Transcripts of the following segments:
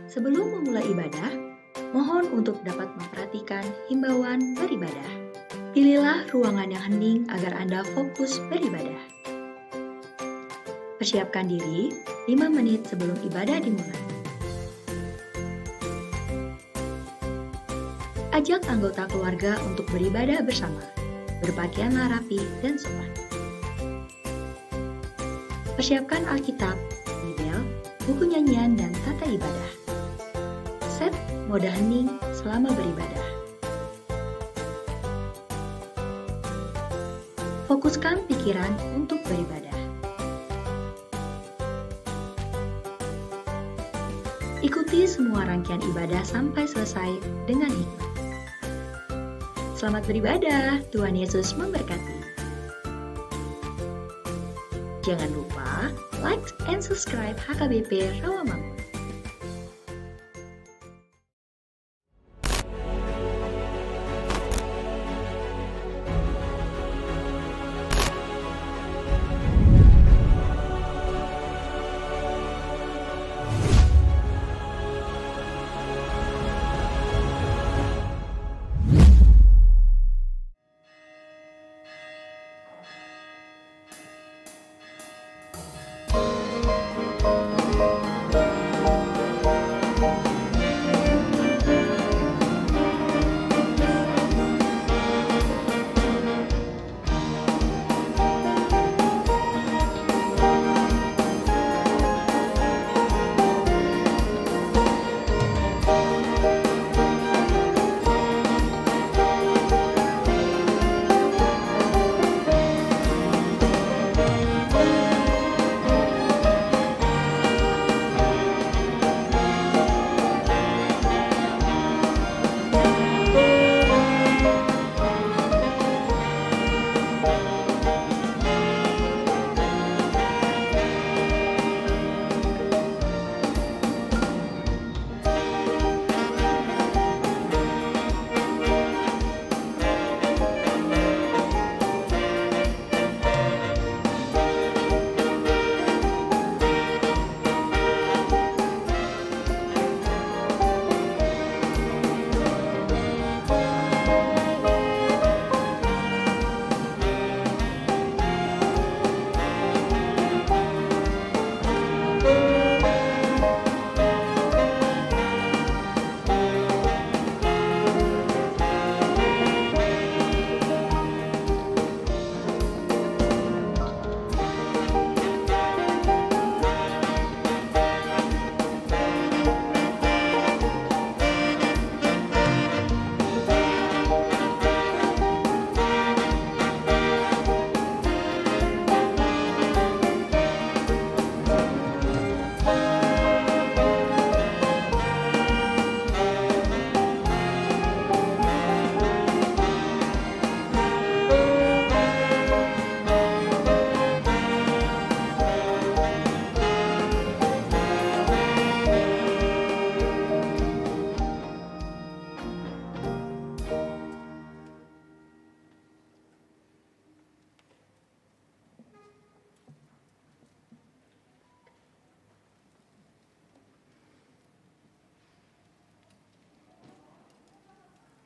Sebelum memulai ibadah, mohon untuk dapat memperhatikan himbauan beribadah. Pilihlah ruangan yang hening agar Anda fokus beribadah. Persiapkan diri 5 menit sebelum ibadah dimulai. Ajak anggota keluarga untuk beribadah bersama. Berpakaianlah rapi dan sopan. Persiapkan Alkitab, Bibel, buku nyanyian, dan tata ibadah. Set mode hening selama beribadah. Fokuskan pikiran untuk beribadah. Ikuti semua rangkaian ibadah sampai selesai dengan hikmat. Selamat beribadah, Tuhan Yesus memberkati. Jangan lupa like and subscribe HKBP Rawamangun.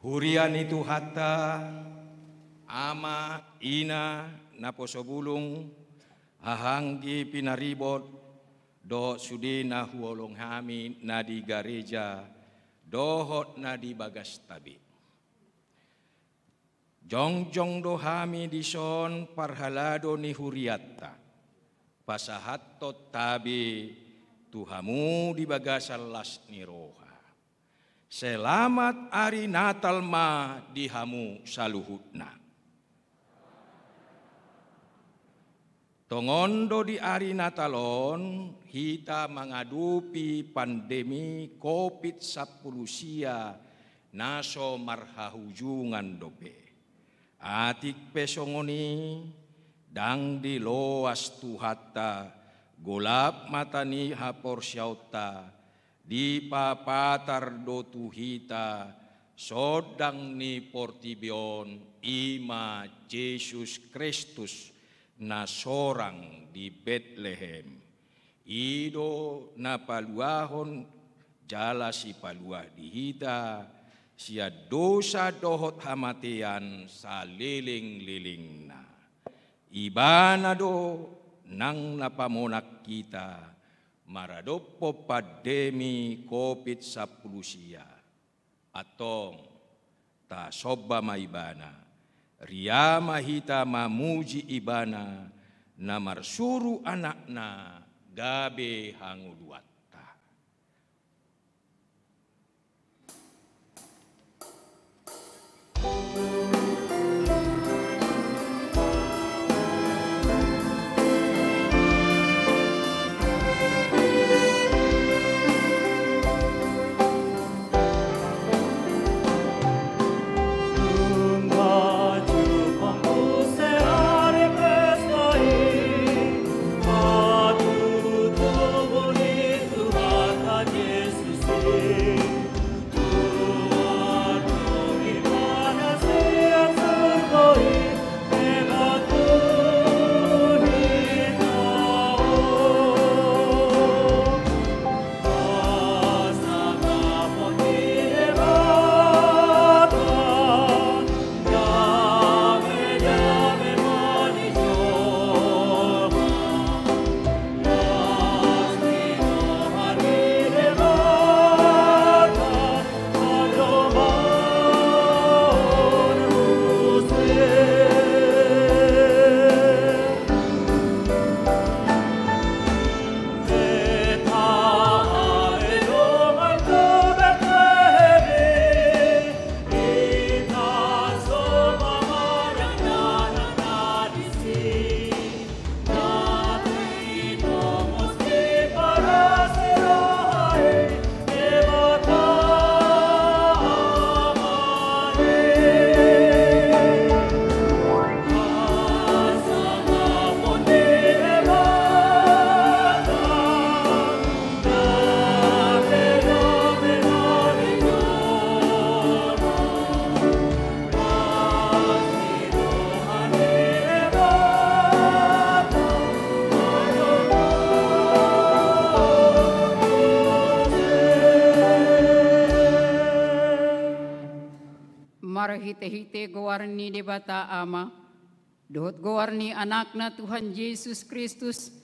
Hurian itu hatta, ama, ina, naposobulung, hahanggi pinaribot, do sudina huolong hami nadi gareja, dohot nadi bagas tabi. Jongjong do hami dison parhalado ni huriatta, pasahatto tabi tuhamu di bagasal las niroha. Selamat hari Natal ma dihamu saluhutna. Tongondo di hari Natalon, kita mengadupi pandemi COVID-19 naso marhahujungan dope. Atik pesongoni, dang di loas tuhatta, golap matani hapor syauta, di papatar do tuhita, sodang ni portibion ima Yesus Kristus na sorang di Bethlehem. Ido na paluahon jala si paluah dihita, sia dosa dohot hamatean saliling-liling na. Ibana do nang napamonak kita, maradopo pandemi COVID-10 sia. Atong ta soba maibana, ria mahita mamuji ibana, na marsuru anakna gabe hanguluat. Hite-hite gowarni di bata ama, dohot gowarni anakna Tuhan Yesus Kristus,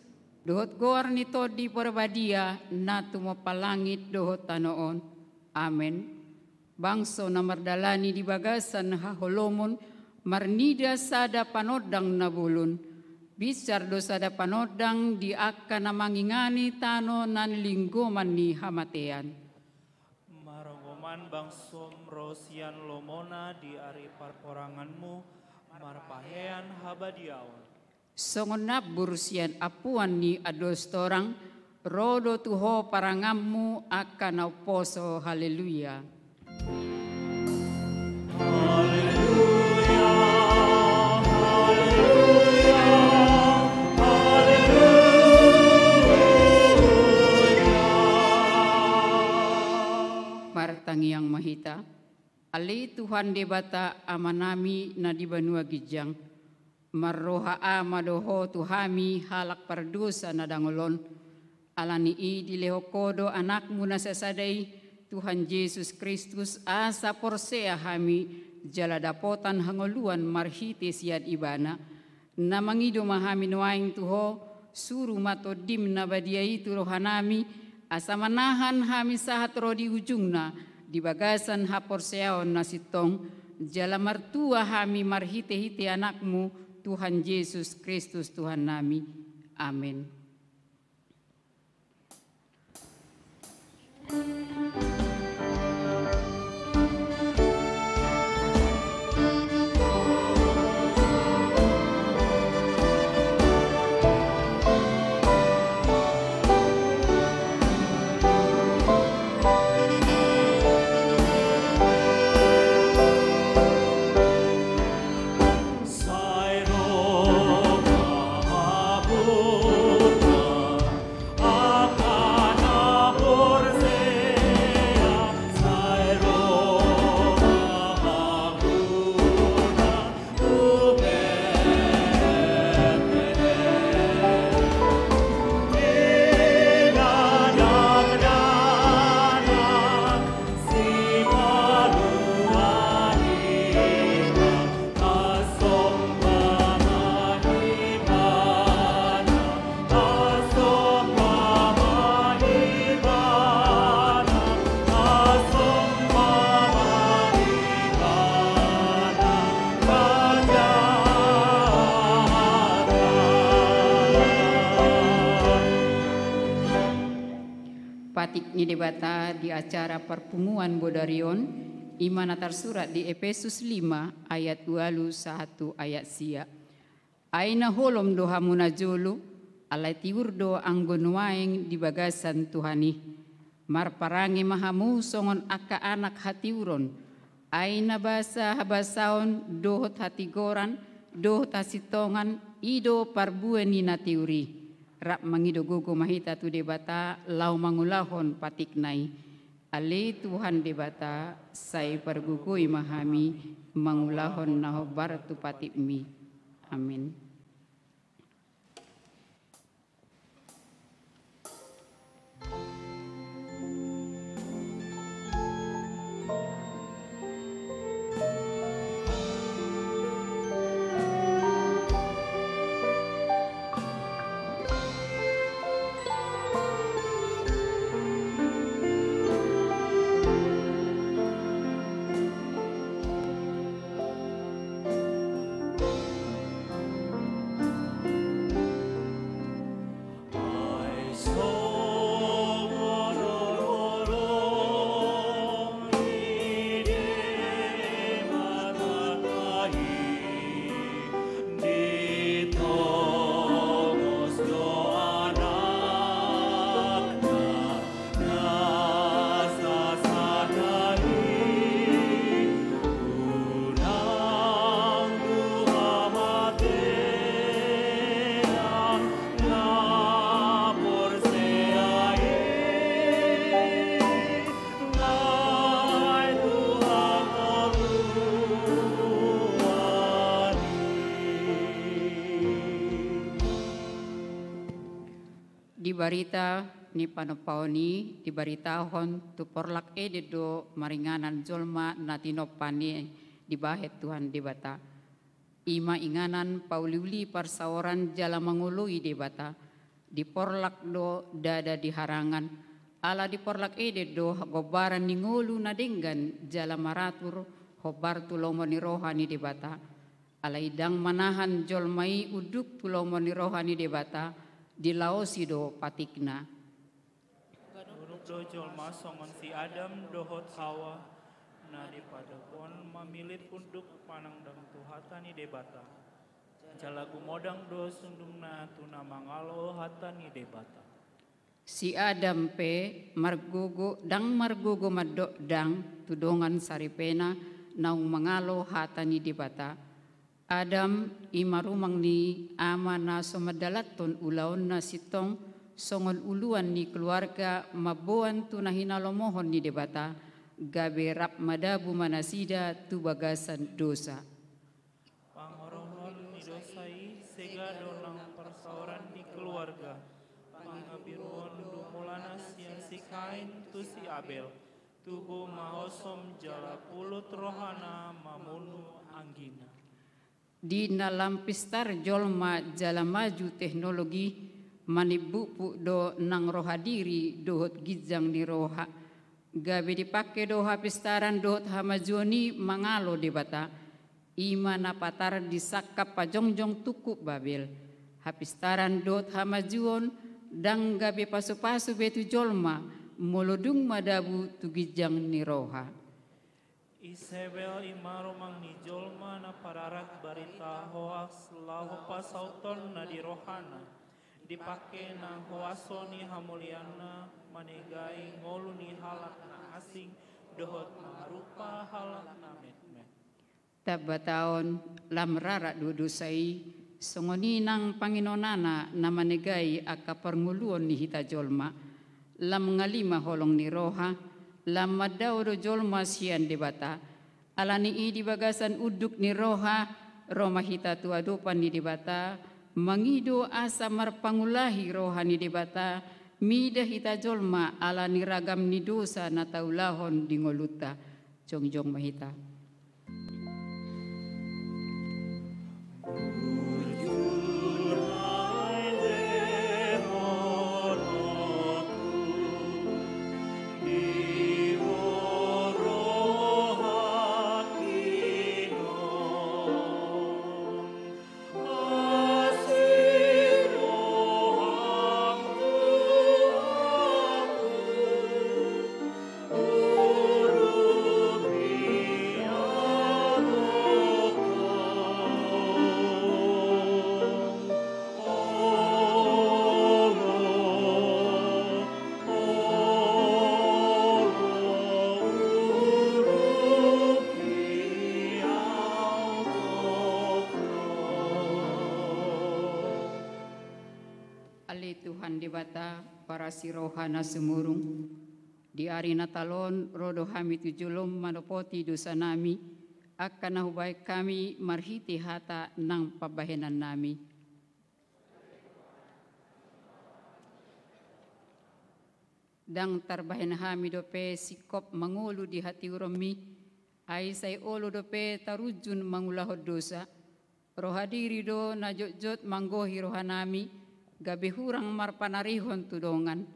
dohot gowarni to di perbadia, na tumapalangit dohot tanoon. Amen. Bangso na mardalani di bagasan haholomon, marnida sada panodang nabulun, bisar do sada panodang di akka na mangingani tano nan linggoman ni hamatean. Bangsom rosian lomona di ari parporanganmu marpahean habadiawan. Songon nabur sian apuan ni ados torang, rodo tuho parangammu akan nauposo. Haleluya. Haleluya. Martang yang mahita, ali Tuhan debata amanami na di banua gijang, marroha amadoho tuhami halak pardusa na dangolon, alani i di lehokodo anakmu na sasadai, Tuhan Yesus Kristus asa porsea hami, jala dapotan hangoluan marhiti siad ibana, na mangido mahami nuaing tuho, suru matodim na badiai turohanami, asa manahan hami sahat rodi ujungna di bagasan haporseaon nasitong jala martua hami marhite-hite anakmu Tuhan Yesus Kristus Tuhan nami. Amin. Akan ni debata di acara perpumuan Bodarion imana tersurat di Efesus 5 ayat 21 ayat sia. Aina holom doha munajulu alai tiurdo anggon waeng di bagasan Tuhani. Marparangi mahamu songon aka anak hatiuron. Aina basa habasaon dohot hatigoran dohot hasitongan ido parbueni natiuri. Rap mangido gogo mahita tu debata lau mangulahon patiknai. Ale Tuhan debata sai pergugui mahami mangulahon nahobar tu patipmi. Amin. Dibarita ni panopaoni dibaritahon tu porlak do maringanan jolma natinopani dibahet Tuhan debata. Ima inganan pauliuli parsaoran jala mangului debata. Di porlak do dada diharangan. Ala di porlak do gobaran ningulu nadenggan jala maratur hobar tulomoni rohani debata. Ala idang manahan jolmai uduk tulomoni rohani debata. Di laosido patikna. Uruk do jolma songon si Adam dohot Hawa na dipada pon mamilit unduk panangdang tuhatani debata. Jalagu modang do sundumna tuna mangalo hatani debata. Si Adam pe margogo madok dang tudongan saripena naung mangalo hatani debata. Adam imarumang ni ama na sumadalaton ulaon na sitong songon uluan ni keluarga mabuan tu na hinalomohon ni debata gabe rap madabu manasida tu bagasan dosa. Pangorohon ni dosai sega dolang persauran ni keluarga. Pangabiruon dumulanas yang si Kain tu si Abel. Tubuh mahosom jala pulut rohana mamunu anggina. Di dalam pistar jolma jala maju teknologi manibupu do nang roha diri dohot gijang di roha. Gabe dipake doha pistaran dohot hamajoni mangalo debata. Ima napatar disakap pajongjong tukuk Babel. Hapistaran dohot hamajuon dang gabe pasu-pasu betu jolma molodung madabu tu gijang ni roha. Isabel imaromang ni jolma na pararak barita hoaks lahu pasauton na di rohana. Dipake na hoaso ni hamuliana manegai ngolu ni halak na asing dohot marupa halak na metmet. Tabataon lamrara dudusai songoni nang panginonana na manegai aka pernguluon ni hita jolma. Lam ngalima holong ni roha. Lama dauro jolma sian debata. Alani i di bagasan uduk ni roha. Roma hita tua dopan ni debata. Mangido asa marpangulahi roha ni debata. Mida hita jolma alani ragam ni dosa na taulahon di ngoluta. Jongjong mahita. Tuhan debata para sirohana sumurung. Di ari natalon rodo kami tujulom manopoti dosa nami. Akan nahubai kami marhiti hata ng pabahenan nami. Dang tarbahen hami dope sikop mangulu di hati uromi. Ay say olo dope tarujun mangulahod dosa. Rohadiri do najot-jot manggohi rohanami, gabi hurang marpanarihon tudongan.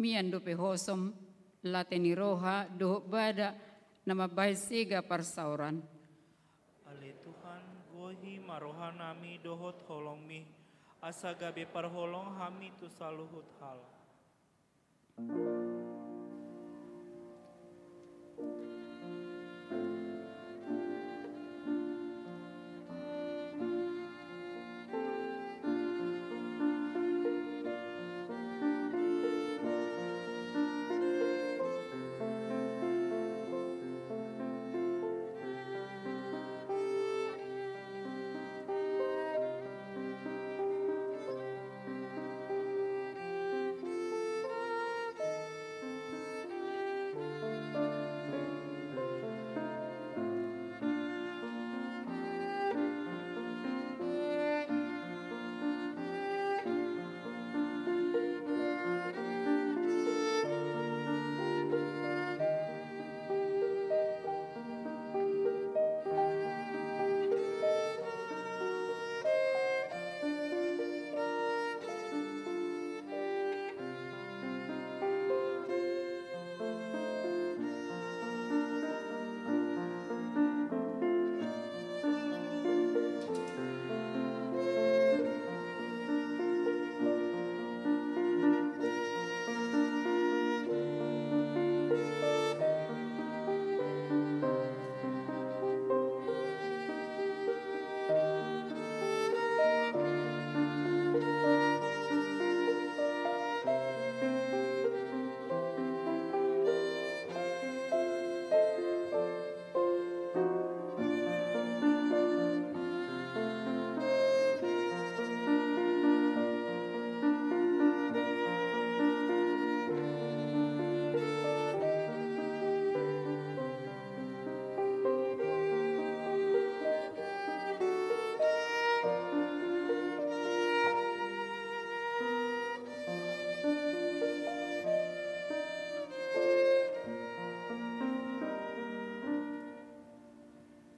Mian dope hosom, lateni roha doh bada na mabahis siga parsauran. Ali Tuhan gohi marohanami dohot holong mi, asa gabi parholong hami tu saluhut hal.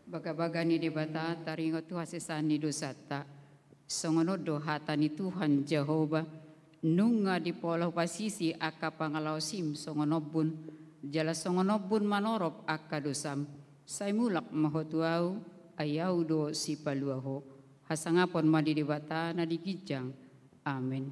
Bagabagani debata taringo tu hasesani dosata. Songono do hatani Tuhan Jehovah. Nunga di pola pasisi aka pangalausim songonobun. Jala songonobun manorop aka dosam. Saimulak mahotuau ayau do si paluaho. Hasangapon madi debata na digijang. Amin.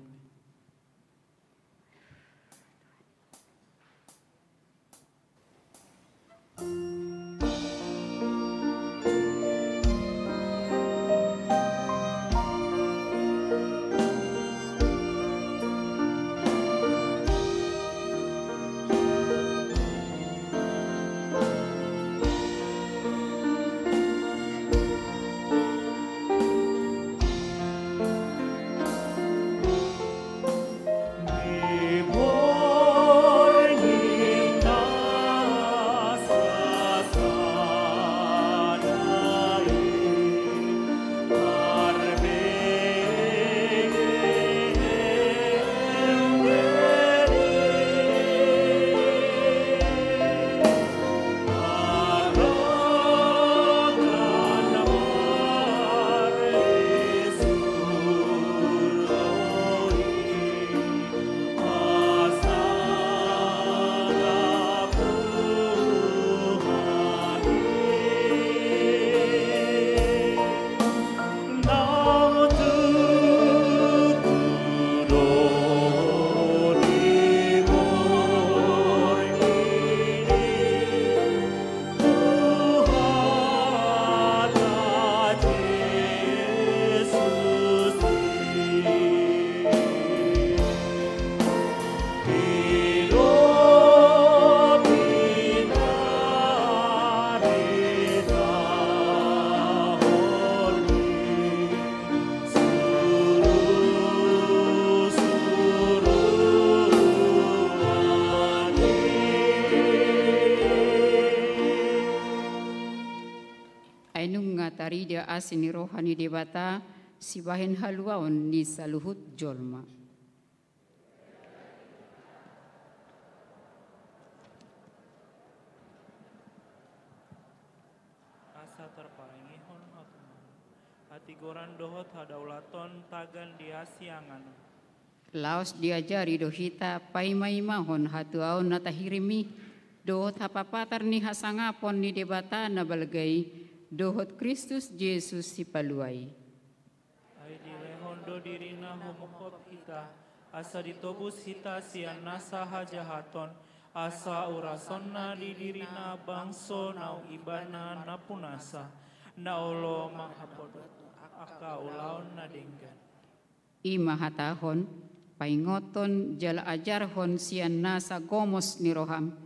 asini rohani debata sibahin haluaon ni saluhut jolma. Asa terparengihon atuman. Hati goran dohot hadaulaton tagan diasiangan. Laos diajari dohita paimai mahon hatuaon natahirimi dohot hapapatar ni hasangapon ni debata na balagay dohot Kristus Yesus si paluay. Ay dilehondo dirina humukot kita, asa ditobus hita sian nasa hajahaton, asa urasonna di dirina bangso nau ibana napunasa, naulo manghapodot aka ulaon nadenggan. Ima hatahon, paingoton jala ajarhon sian nasa gomos ni roham,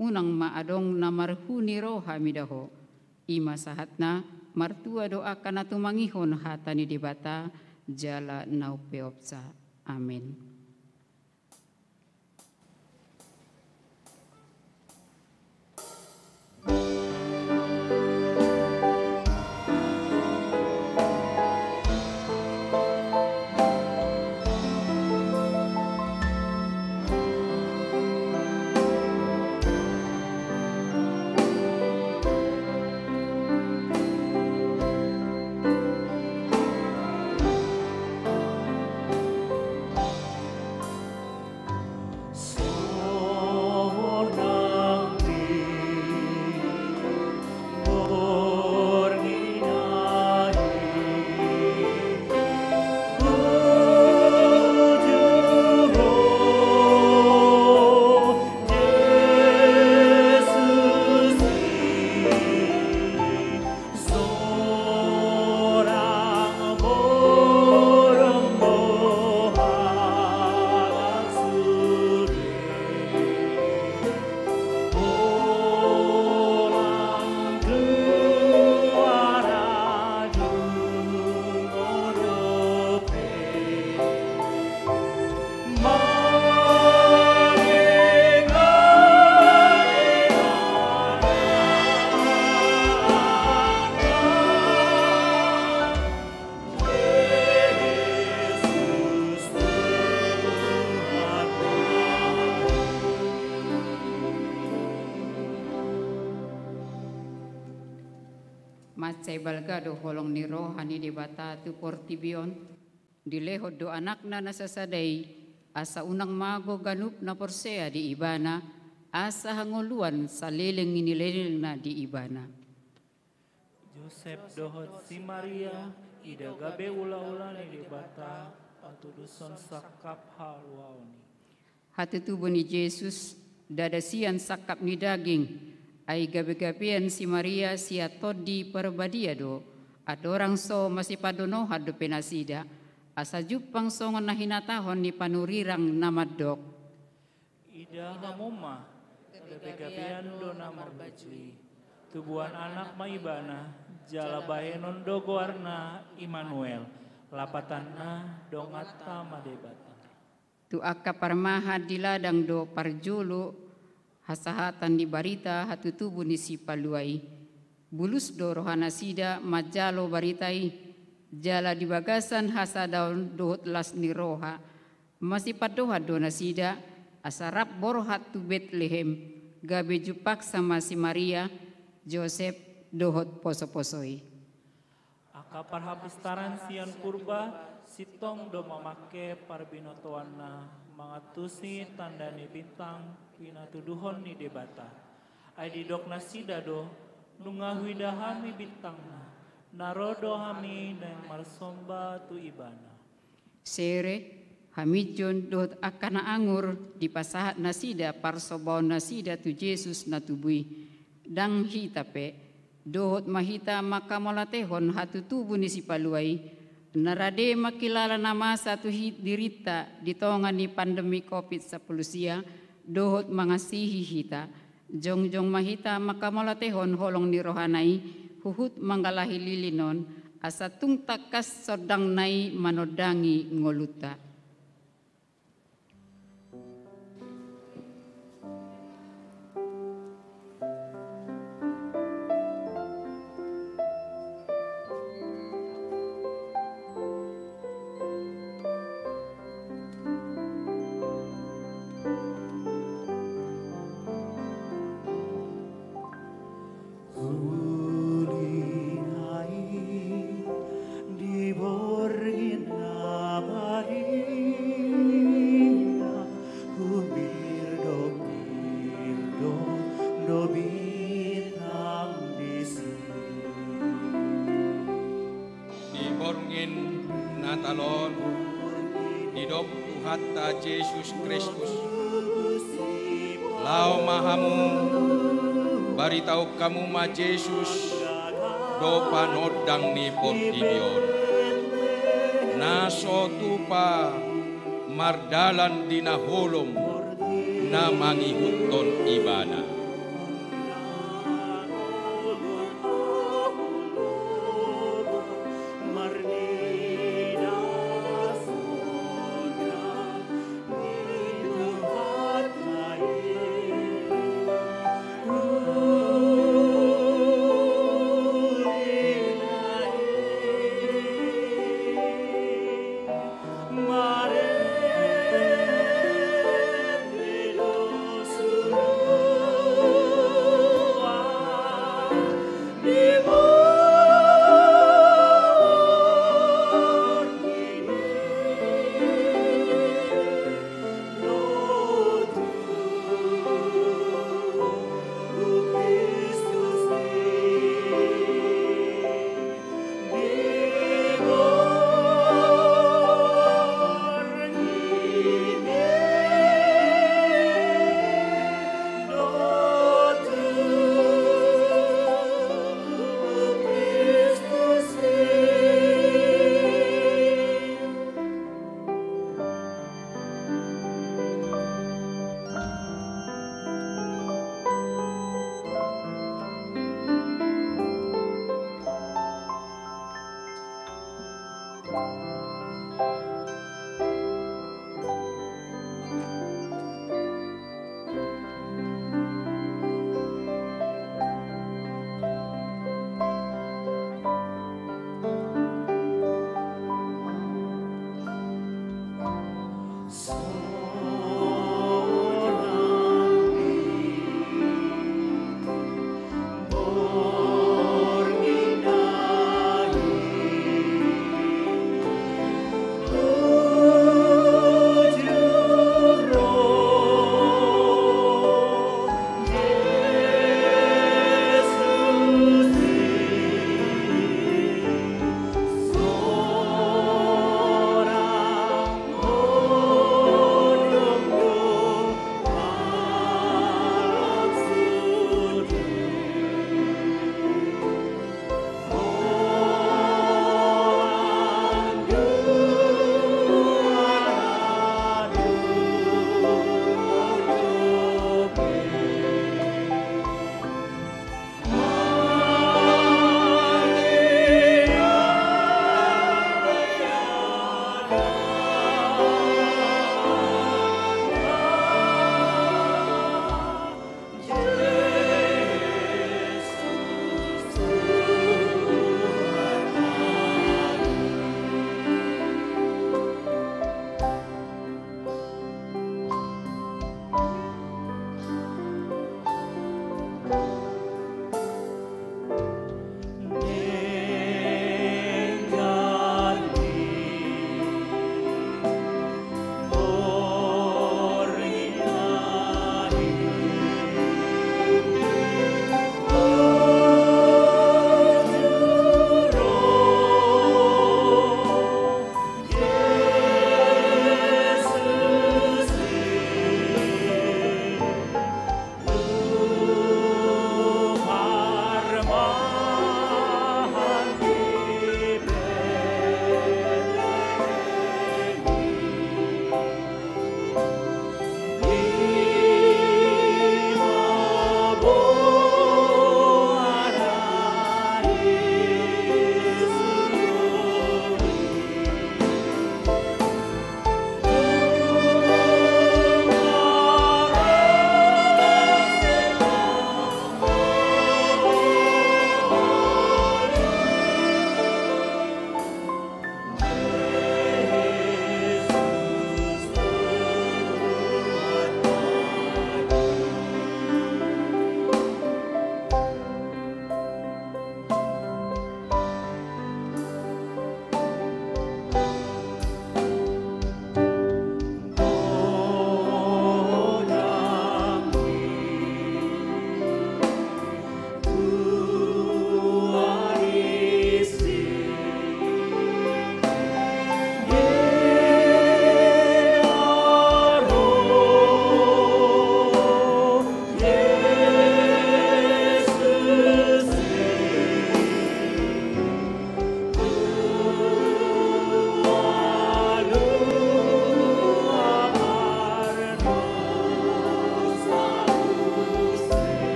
unang maadong na marhuni roha midaho. Ima sahatna martua doa kana tumangihon hata ni dibata jala naupeopsa. Amin. Macay balgado holong ni rohani debata tu portibion dilehod do anak na nasasaday asa unang mago ganup na porsea di ibana asa hanguluan sa leleng inileleng na di ibana. Joseph dohot si Maria ida gabe ula-ula ni debata atuduson sakap haluaoni. Hatutubo ni Jesus dadasian sakap ni daging ay gabi-gabian si Maria siya todi perbadiado at orang so masipadono hado penasida asa jupang songon na hinatahon ni panurirang namadok. Ida hamuma gabi-gabian do na marbajui tubuhan anak maibana jala bahenon do goarna Immanuel lapatan na dongata madebata. Tu akka parmaha di ladang do parjulu hasahatan di barita hatutubu ni si paluai. Bulus do rohana sida majalo baritai jala di bagasan hasadaun dohot las ni roha. Masih padoha do nasida asarap borhat tu Betlehem gabe jupak sama si Maria Joseph dohot poso-posoi. Aka parhapistaran sian purba sitong do mamake parbinotoana mangatusi tandani bintang pinatuduhon ni debata. Ay didok nasida do nungahuida hami bintangna narodo hami nang marsomba tu ibana. Sere hamidjon dohot akana angur di pasahat nasida parsobaw nasida tu Jesus na tubui dang hitape dohot mahita makamolatehon hatutubu ni si paluai narade makilala nama satu dirita di tongan ni pandemi COVID-19 dohot mangasihi hita jongjong mahita makamolatehon holong ni rohanai huhut manggalahi lilinon asa tungtakas sodang nai manodangi ngoluta. natalon hidup Tuhan ta Yesus Kristus. Lau mahamu baritau kamu ma Yesus do panodang ni portibion. Naso tupa mardalan dinahulom na mangihuton ibana.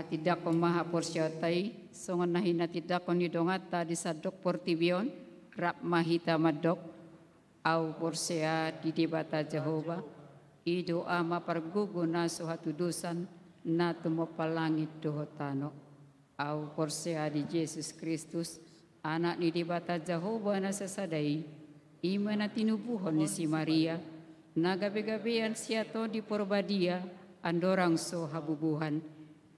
tidak ko maha porsyatay, songan nahina tidak ko nidongata di sadok portibion, rap mahita madok, au porsya di debata Jehovah, ido ama parguguna suhatudusan, na tumapalangit dohotano, au porsya di Yesus Kristus, anak ni debata Jehovah na sasadai, ima na tinubuhon ni si Maria, na gabi-gabian siyato di porbadia, andorang so habubuhan,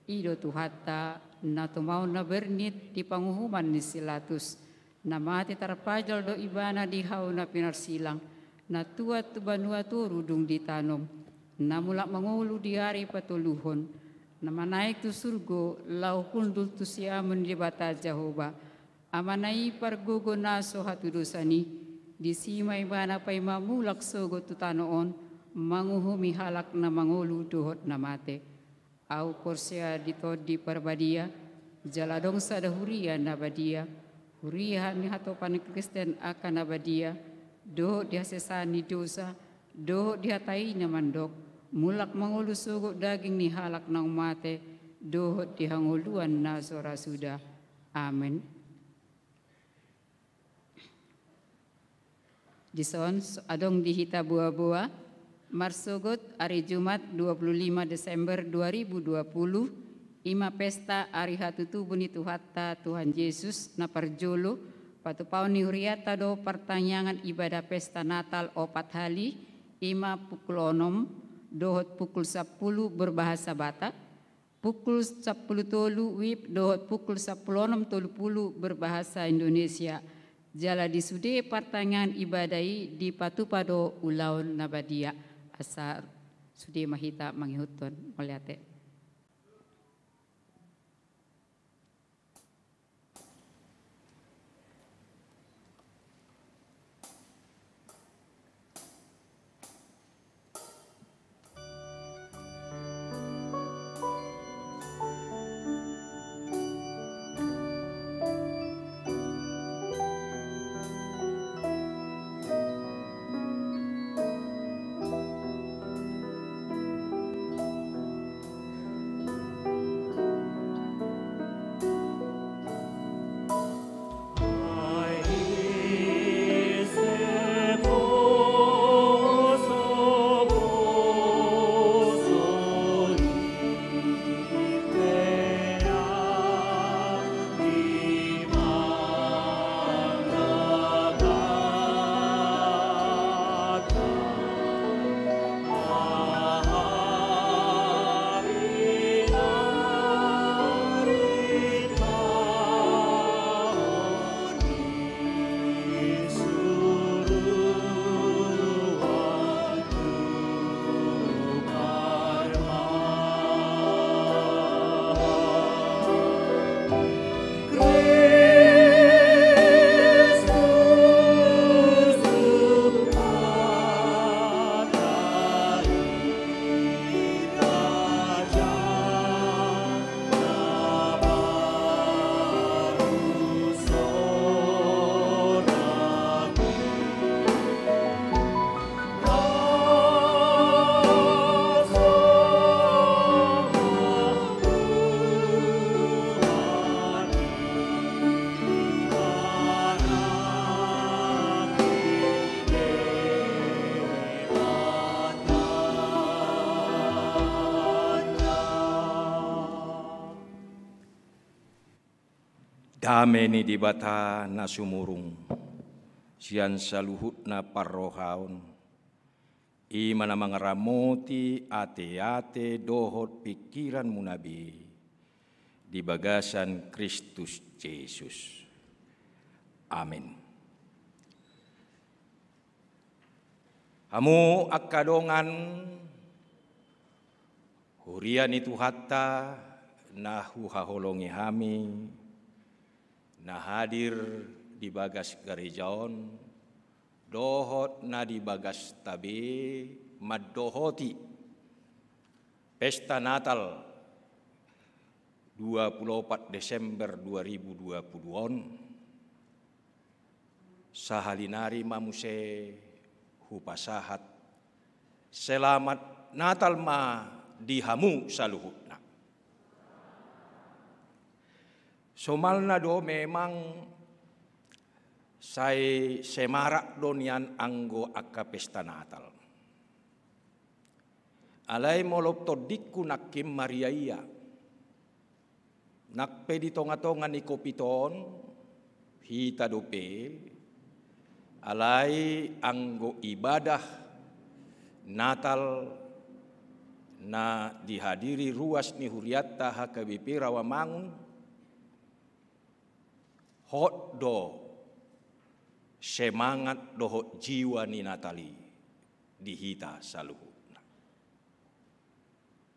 ido tuhata na tumaw na bernit di panguhuman ni Silatus, na mati tarpajal do ibana di haw na pinarsilang, na tuat tubanua turudung ditanom, na mulak mangulu di hari patuluhon, na manaik tu surgo lau kundul tu siamun di bata Jehovah, amanai pargugo na so hatudusani, di simay bana pay mamulak sogo tutanoon, manguhumi halak na mangulu duhot na mate. Au porsya dito di parbadia, jaladong sa dahuria na badia, hurihan ni hatopan Kristen akan na badia, dohot di hasesani dosa, dohot di hatai na mandok, mulak mangulu sugo daging ni halak na umate, dohot di hanguluan na sorasuda. Amen. Dison adong dihita buah-buah, marsugut hari Jumat 25 Desember 2020, ima pesta hari hatutu buni Tuhatta Tuhan Yesus na parjolo, patupau ni huriata do pertanyaan ibadah pesta Natal opat hali, ima pukul 6, dohot pukul 10 berbahasa Batak, pukul 10 tolu wib dohot pukul 10 tolu berbahasa Indonesia. Jala disude pertanyaan ibadai di patupado ulaun nabadia. Asar sudi mahita mangihutun meliate. Dame ni di bata na sumurung, sian saluhut na parrohaon, ima na mangaramoti ate-ate dohot pikiran munabi, di bagasan Kristus Yesus. Amin. Hamu akadongan, hurian itu hatta nahu haholongi hami, na hadir di bagas gerejaon, dohot na di bagas tabe, maddohoti pesta Natal 24 Desember 2020 sahalinari mamuse hupasahat selamat Natal ma dihamu saluhutna. Somalna do memang saya semarak donian anggo akka pesta Natal. Alai molop todikku nakim Mariaia. Nakpe di tonga-tonga ni kopiton hita dope. Alai anggo ibadah Natal na dihadiri ruas ni Huriatta HKBP Rawamangun hot do semangat dohot jiwa ni Natali dihita saluhut.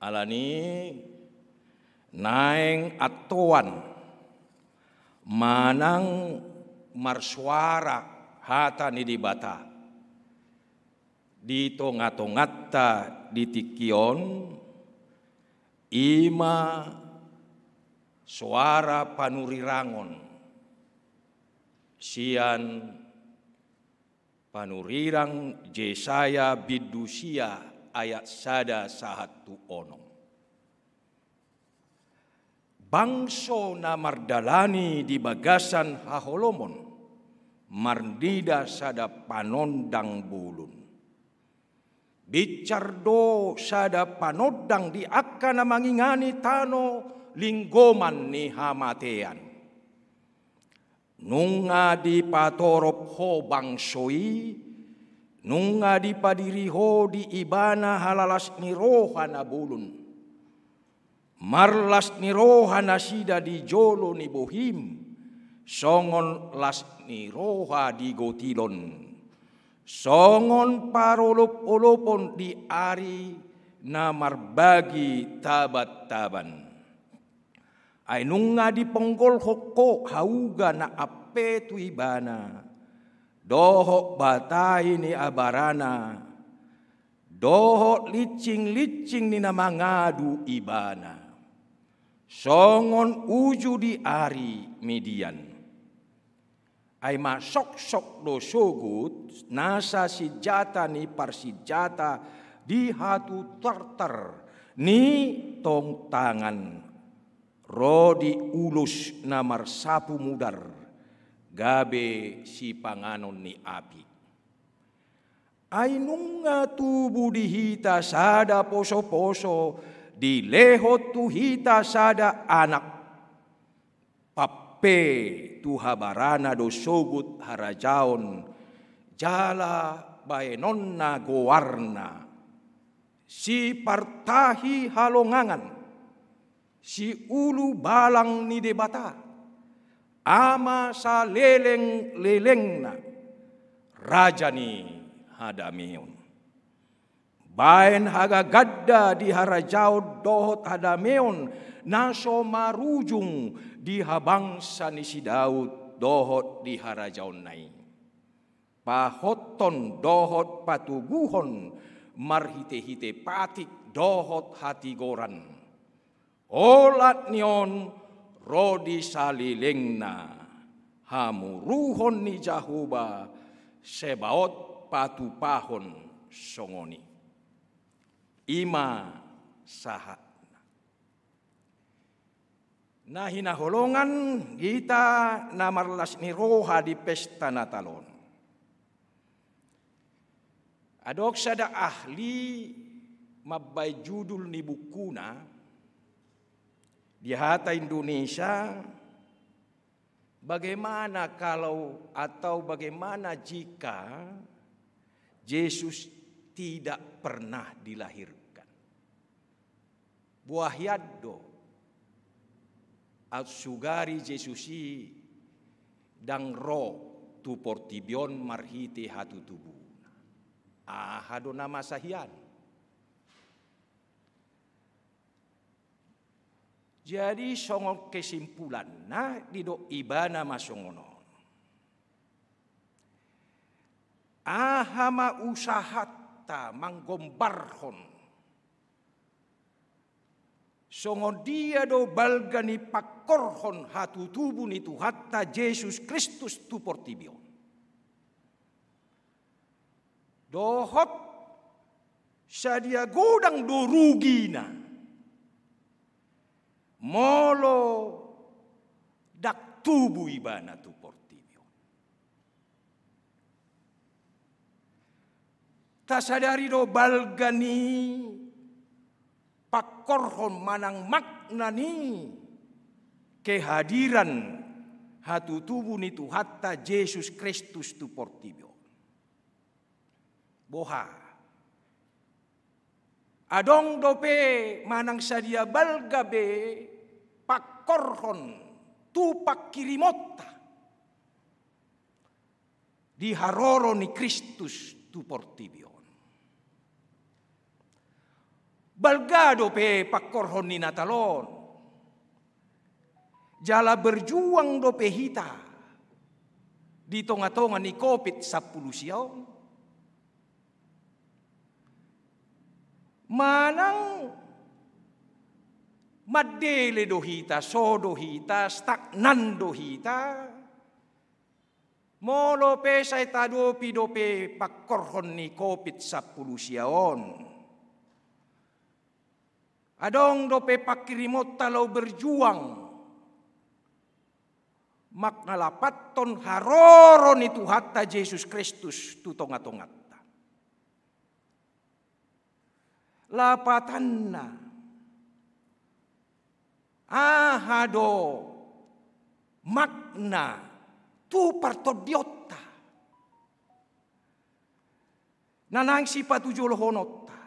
Alani naeng atuan manang marsuara hata ni dibata di tonga-tongata di tikion ima suara panurirangon sian panurirang Jesaya bidusia ayat sada sahatu onong. Bangso na mardalani di bagasan haholomon, mardida sada panondang bulun. Bicardo sada panodang di akka na mangingani tano linggoman ni hamatean. Nunga di patorop ho bangsoi, nunga di padiriho di ibana halalas ni roha na bulun. Marlas ni roha na sida di jolo ni bohim, songon las ni roha di gotilon. Songon parolop-olopon di ari na marbagi tabat-taban. Ay nunga di ponggol hoko hauga na ape tu ibana. Dohok batai ni abarana. Dohok licing-licing ni namangadu ibana. Songon uju di ari median. Ay masok-sok do sogut nasa sijata ni parsijata di hatu tartar ni tong tangan rodi ulus na marsapu mudar gabe si panganon ni api. Ay nunga tubu di hita sada poso-poso di lehot tu hita sada anak pape tu habarana do sogut harajaon jala baenon na gowarna si partahi halongangan si ulu balang ni debata ama sa leleng-leleng na raja ni hadameon baen haga gadda di harajao dohot hadameon naso marujung di habangsa ni si Daud dohot di harajaon nai. Pahoton dohot patuguhon marhite-hite patik dohot hati goran. Olat nion rodi salilengna hamuruhon ni Jahuba sebaot patupahon songoni. Ima sahat. Nah hinaholongan kita namarlas ni roha di pesta Natalon. Adok sada ahli mabbay judul ni bukuna di hata Indonesia bagaimana kalau atau bagaimana jika Yesus tidak pernah dilahirkan. Buah yaddo at sugari Jesusi dang ro tu portibion marhite hatu tubuh. Hado nama sahian. Jadi songo kesimpulan nah dido ibana masongono. Ahama usahata manggombarhon. Songo dia do balgani pakorhon hatu tubuh ni tu hatta Yesus Kristus tu portibion. Dohot sadia godang do rugina. Molo tubuh ibana tu portibio. Tak sadari do balgani pakorhon manang makna ni kehadiran hatu tubuh ni tu hatta Yesus Kristus tu portibio. Boha adong dope manang sadia balgabe pakorhon tu pakirimota di haroro ni Kristus tu portibio. Balgado pe pakorhon ni natalon. Jala berjuang dope hita di tonga-tonga ni COVID 10 siaw. Manang madele do hita, sodo hita, stagnan do hita. Molo pe say tadopi dope pakorhon ni COVID 10 siaon. Adong dope pakirimot talau berjuang. Maknalapaton haroron itu hatta Yesus Kristus tu tonga-tongat. Lapatanna ahado makna tu partodiotta nanang si patujul honotta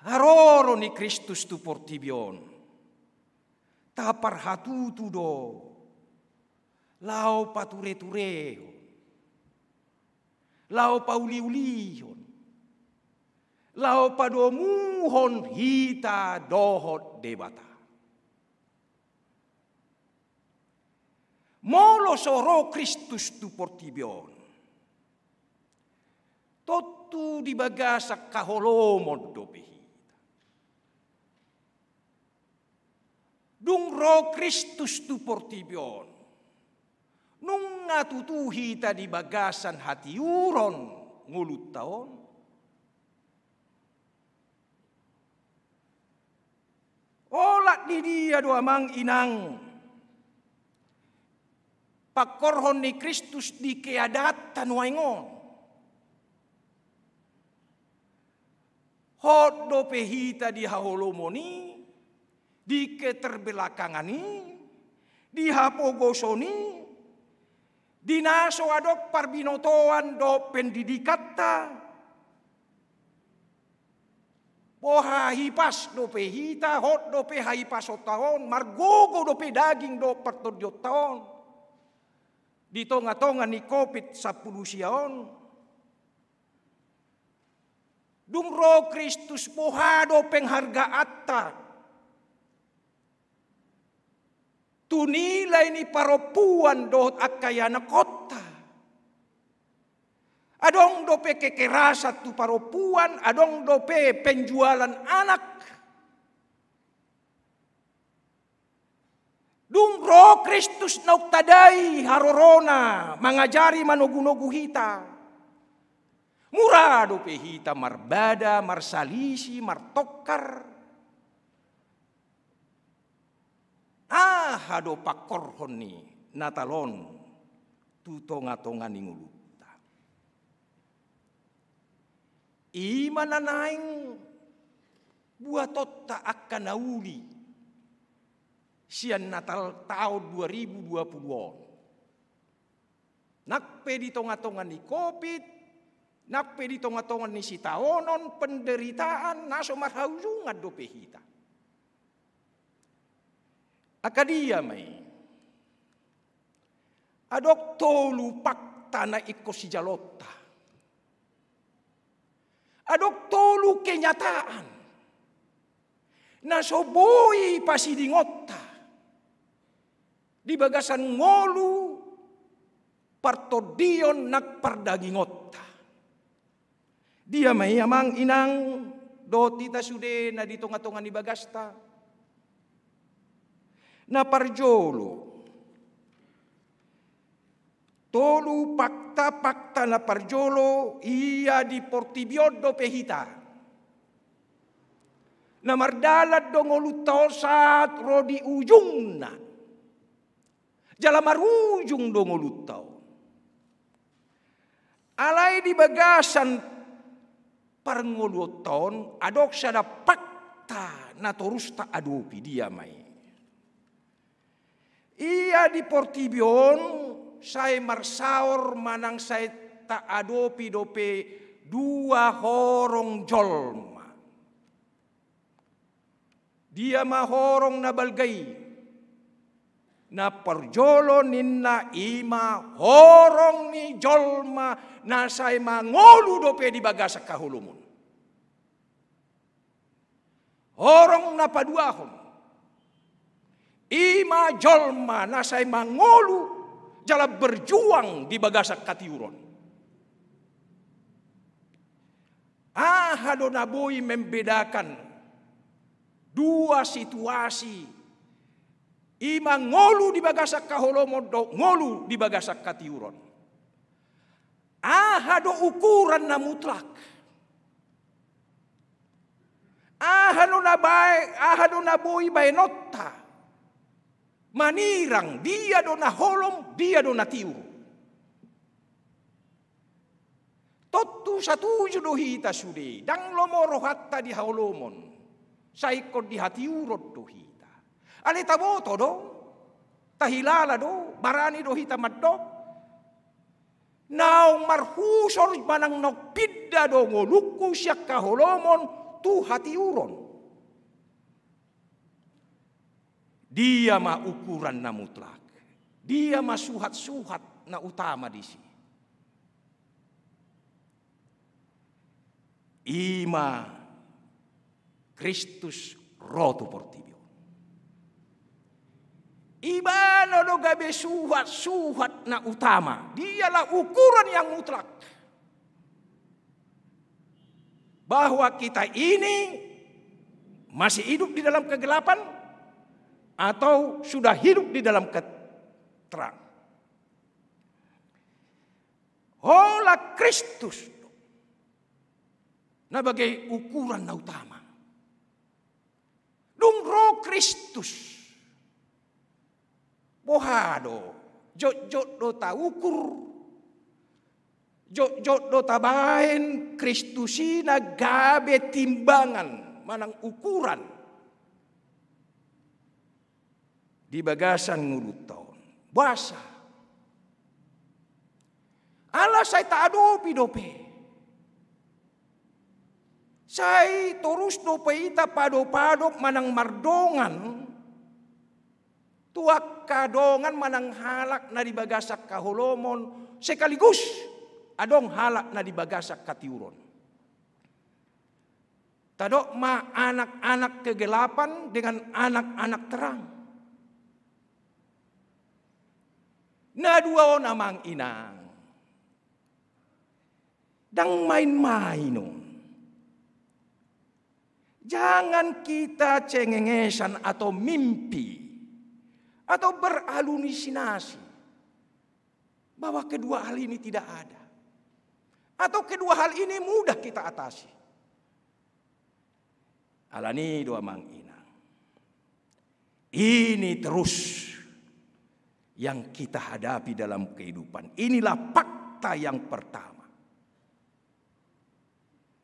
haroro ni Kristus tu portibion tapar hatutu do lau pature-tureo lau pauli-ulion, lau padomuhon hita dohot debata. Molo soro Kristus tu portibion. Totu di bagasak kaholomod dope hita. Dung ro Kristus tu portibion. Nung natutuhi ta di bagasan hati uron ngulut taon. Olat di dia doa mang inang. Pakorhon ni Kristus di keadatan waingon. Hot dope hita di haholomoni. Di keterbelakangani. Di hapogosoni. Dinaso adok parbinotoan do pendidikata. Boha hipas do pe hita, hot do pe hipas o taon, margogo do pe daging do pertodiot taon. Di tonga-tonga ni COVID 10 siaon. Dung ro Kristus boha do penghargaata. Tunilay ni paropuan dohot akayana kota. Adong dope kekerasat tu paropuan, adong dope penjualan anak. Dung ro Kristus nauktadai harorona mangajari manogu-nogu hita. Murah dope hita marbada, marsalisi, martokar. Hado pakorhon ni natalon tu tonga-tonga ni nguluta. Ima nanaing buatot ta akan nauli sian Natal tahun 2020. Nakpe di tonga-tonga ni COVID, nakpe di tonga-tonga ni sitaonon penderitaan naso marhaujungan dope hita. Akadia may adok tolu pakta na iko si jalota. Adok tolu kenyataan na soboy pasidingota di bagasan ngolu partodion nagpardagingota. Dia may amang inang do tita sude na di tonga-tonga ni bagasta. Na parjolo. Tolu pakta na parjolo iya di portibiodo pehita. Na mardalad do ngolutaw saat ro di ujung na. Jala marujung do ngolutaw. Alay di bagasan parngoluton adok sada fakta na torus ta adopi dia may. Ia di Portibion say marsaor manang say ta adopi dope dua horong jolma. Dia mahorong na balgay na parjolo ninna ima horong ni jolma na say mangolu dope di bagasak kahulumon. Horong na paduahon. Ima jolma na say mangolu jala berjuang di bagasak katiuron. Hado naboy membedakan dua situasi. Ima ngolu di bagasak kahulumon do ngolu di bagasak katiuron. Hado ukuran na mutlak. Hado naboy bainota. Manirang dia do na holom, dia do na tiuro. Totu satuju do hita sude, dang lomoro hatta di haulomon. Saikot di hati urot do hita. Ale taboto do, tahilala do, barani do hita maddo. Naung marhusor manang nokpidda do ngoluku siyak kaholomon tu hati uron. Dia ma ukuran na mutlak. Dia ma suhat-suhat na utama di sini. Ima Kristus rotu Portibio. Ibano do gabe suhat na utama. Dialah ukuran yang mutlak. Bahwa kita ini masih hidup di dalam kegelapan atau sudah hidup di dalam keterang. Hola Kristus. Nah bagai ukuran na utama. Dung roh Kristus. Bohado. Jot do ta ukur. Jot do tabain Kristusina gabe timbangan. Manang ukuran. Di bagasan ngulut tahun. Basa. Ala say ta adopi dope. Say terus dope ita padop-padop manang mardongan. Tuak kadongan manang halak na di bagasak kahulomon. Sekaligus adong halak na di bagasak katiuron. Tadok ma anak-anak kegelapan dengan anak-anak terang. Na dua namang inang. Dang main-main. Jangan kita cengengesan atau mimpi. Atau beralusinasi. Bahwa kedua hal ini tidak ada. Atau kedua hal ini mudah kita atasi. Alani doa mang inang. Ini terus yang kita hadapi dalam kehidupan. Inilah fakta yang pertama.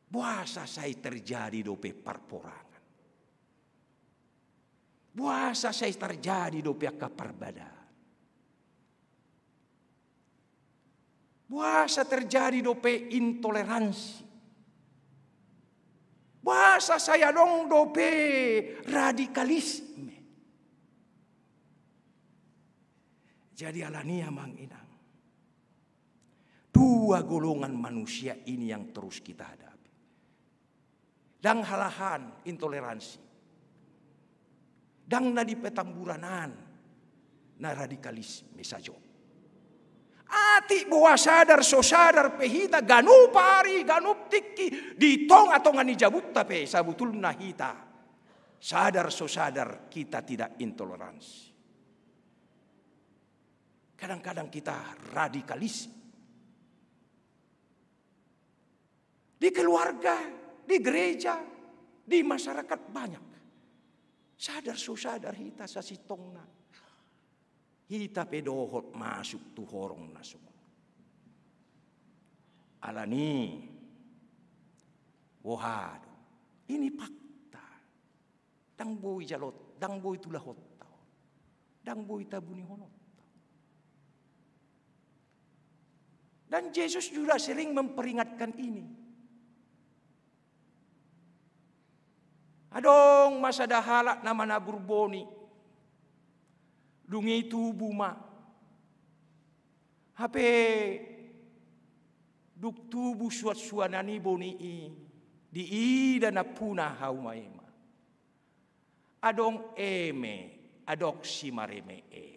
Puasa saya terjadi dope perporangan. Puasa saya terjadi dope kaperbadaan. Puasa terjadi dope intoleransi. Puasa saya dong dope radikalisme. Jadi alania mang inang. Dua golongan manusia ini yang terus kita hadapi. Dang halahan intoleransi. Dang na di petamburanan na radikalisme sajo. Ati bawa sadar so sadar pehita ganu pari ganu tiki di tong atau ngani jabut tapi sabutul nahita. Sadar so sadar kita tidak intoleransi. Kadang-kadang kita radikalis. Di keluarga, di gereja, Di masyarakat banyak. Sadar hita sasitongna. Hita pedohot masuk tu horong nasuk. Alani. Wahado. Ini fakta. Dang boy jalot, dang boy tulahot tau. Dang boy tabuni honot. Dan Yesus juga sering memperingatkan ini. Adong masa dahala nama naburboni. Dungi tubuh ma. Hape duk tubuh suat-suanani boni di ida na puna haumaema. Adong eme, adok si mareme eme.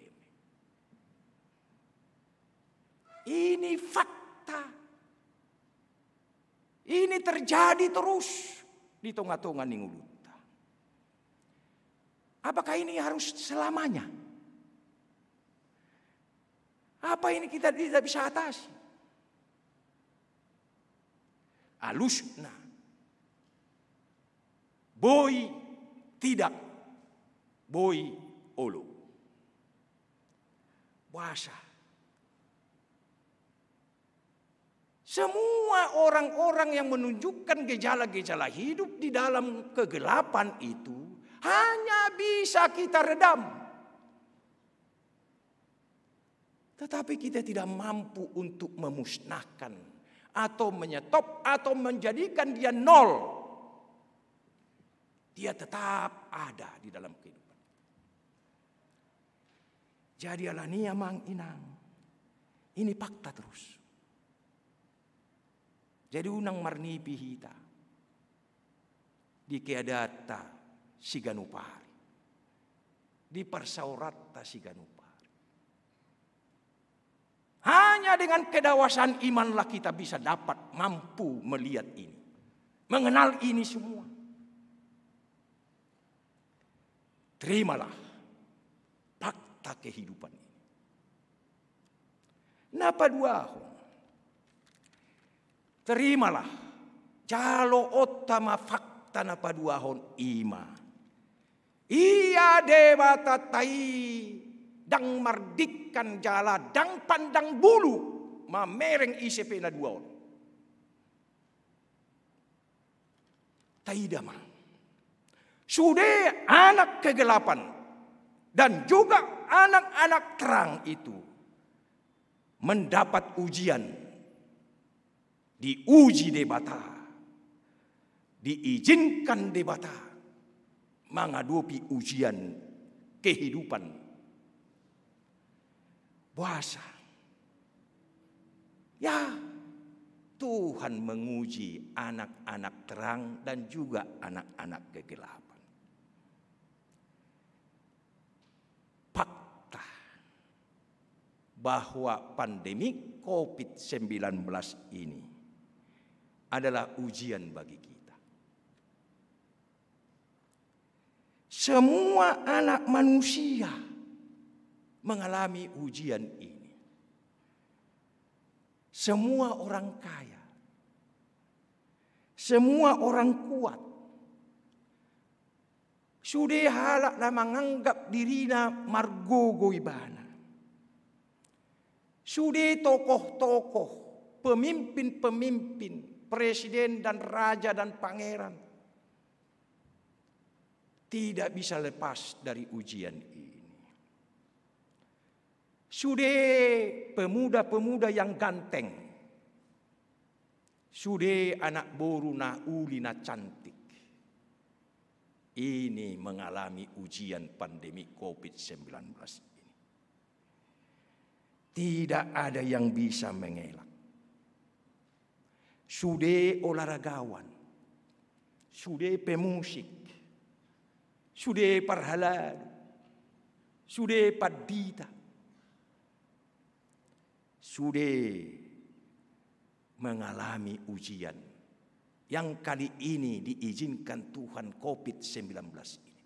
Ini fakta. Ini terjadi terus di tengah-tengah Ninguluta. Apakah ini harus selamanya? Apa ini kita tidak bisa atasi? Alusna. Boy tidak. Boy olo. Puasa. Semua orang-orang yang menunjukkan gejala-gejala hidup di dalam kegelapan itu hanya bisa kita redam. Tetapi kita tidak mampu untuk memusnahkan atau menyetop atau menjadikan dia nol. Dia tetap ada di dalam kehidupan. Jadi alania mang inang. Ini fakta terus. Jadi unang marnipi hita. Di keadata si ganupari. Di persaurata si ganupari. Hanya dengan kedawasan imanlah kita bisa dapat mampu melihat ini. Mengenal ini semua. Terimalah fakta kehidupan ini. Napa duahon? Terimalah jalo otama fakta napa duahon ima. Ia dewata tai dang mardikan jala dang pandang bulu mamereng ICP na duahon. Tai dama. Sudah anak kegelapan dan juga anak-anak terang itu mendapat ujian. Diuji debata, diizinkan debata, menghadapi ujian kehidupan. Puasa. Ya, Tuhan menguji anak-anak terang dan juga anak-anak kegelapan. Fakta bahwa pandemi COVID-19 ini adalah ujian bagi kita. Semua anak manusia mengalami ujian ini. Semua orang kaya. Semua orang kuat. Sudah halak na menganggap dirina margogo ibana. Sudah tokoh-tokoh, pemimpin-pemimpin, presiden dan raja dan pangeran tidak bisa lepas dari ujian ini. Sudah pemuda-pemuda yang ganteng, sudah anak boru na uli na cantik, ini mengalami ujian pandemi COVID-19 ini. Tidak ada yang bisa mengelak. Sudah olahragawan, sudah pemusik, sudah parhalal, sudah padita, sudah mengalami ujian yang kali ini diizinkan Tuhan COVID-19 ini.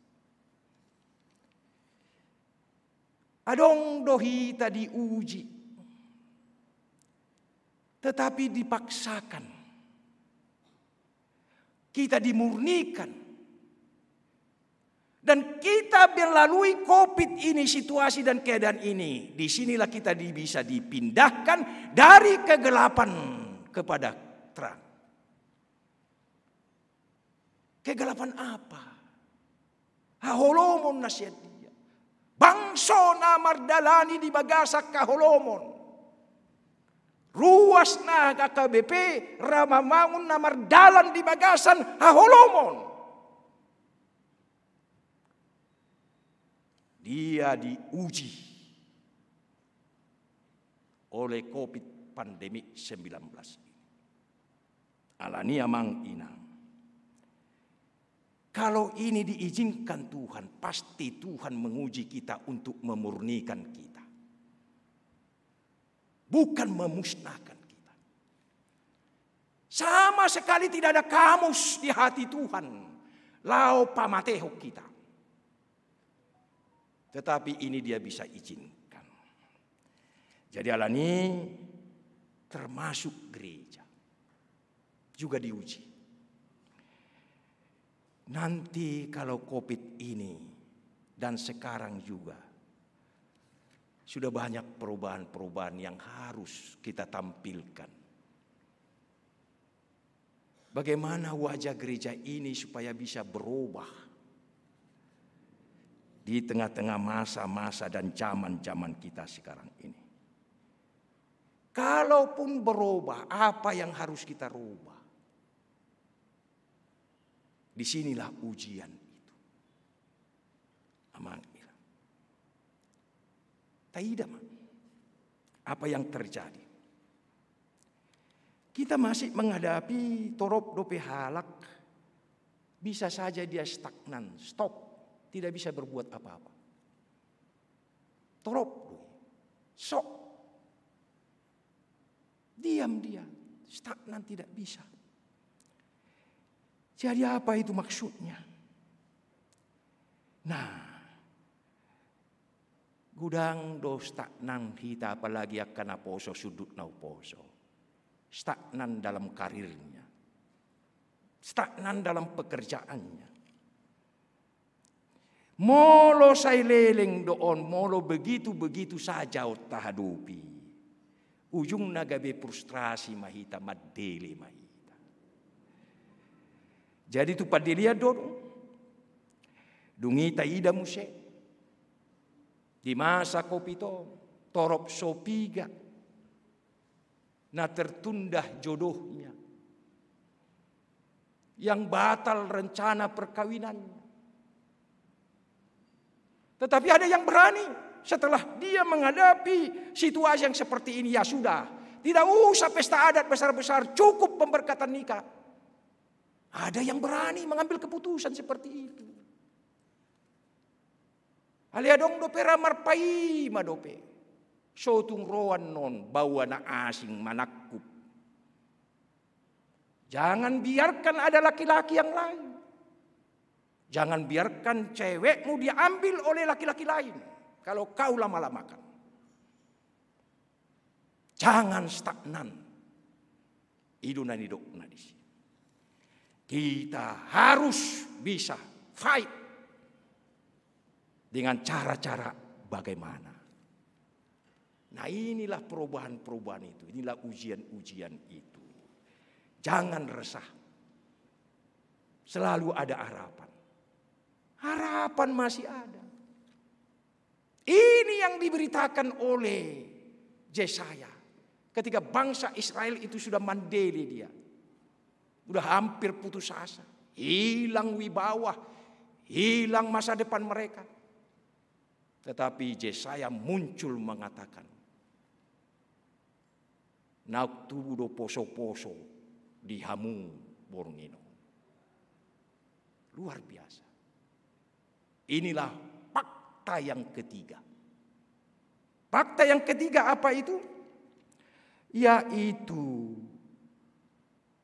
Adong dohita diuji, tetapi dipaksakan. Kita dimurnikan Dan kita melalui COVID ini, situasi dan keadaan ini, disinilah kita bisa dipindahkan dari kegelapan kepada terang. Kegelapan apa? Haholomon nasihat dia. Bangso na mardalani di bagasak kaholomon. Ruas na KKBP, ramamangun na mardalan di bagasan haholomon. Dia diuji oleh COVID pandemi 19. Alania mang inang. Kalau ini diizinkan Tuhan, pasti Tuhan menguji kita untuk memurnikan kita. Bukan memusnahkan kita. Sama sekali tidak ada kamus di hati Tuhan. Lau pamateho kita. Tetapi ini dia bisa izinkan. Jadi alani termasuk gereja. Juga diuji. Nanti kalau COVID ini dan sekarang juga. Sudah banyak perubahan-perubahan yang harus kita tampilkan. Bagaimana wajah gereja ini supaya bisa berubah di tengah-tengah masa-masa dan zaman-zaman kita sekarang ini. Kalaupun berubah, apa yang harus kita rubah? Disinilah ujian itu. Amang. Tidak, apa yang terjadi? Kita masih menghadapi torop dope halak. Bisa saja dia stagnan, stop. Tidak bisa berbuat apa-apa. Torop, sok. Diam dia, stagnan tidak bisa. Jadi apa itu maksudnya? Nah, gudang do stagnan hita apalagi akan aposo sudut na uposo. Stagnan dalam karirnya. Stagnan dalam pekerjaannya. Molo say leleng doon, molo begitu-begitu saja tahadupi. Ujung nagabe frustrasi mahita, madele mahita. Jadi tu padelia doon. Dungita ida muse. Di masa kopito, torop sopiga, na tertunda jodohnya, yang batal rencana perkawinannya. Tetapi ada yang berani setelah dia menghadapi situasi yang seperti ini, ya sudah, tidak usah pesta adat besar-besar, cukup pemberkatan nikah. Ada yang berani mengambil keputusan seperti itu. Aliadong dope ramar pai madope. Sotung roan non bawa na asing manakkup. Jangan biarkan ada laki-laki yang lain. Jangan biarkan cewekmu diambil oleh laki-laki lain. Kalau kau lama-lamakan. Jangan stagnan. Idunan hidupna di sini. Kita harus bisa fight. Dengan cara-cara bagaimana. Nah inilah perubahan-perubahan itu. Inilah ujian-ujian itu. Jangan resah. Selalu ada harapan. Harapan masih ada. Ini yang diberitakan oleh Yesaya. Ketika bangsa Israel itu sudah mandiri dia. Sudah hampir putus asa. Hilang wibawa. Hilang masa depan mereka. Tetapi Yesaya muncul mengatakan, "Naktu do poso-poso dihamu borngino." Luar biasa. Inilah fakta yang ketiga. Fakta yang ketiga apa itu? Yaitu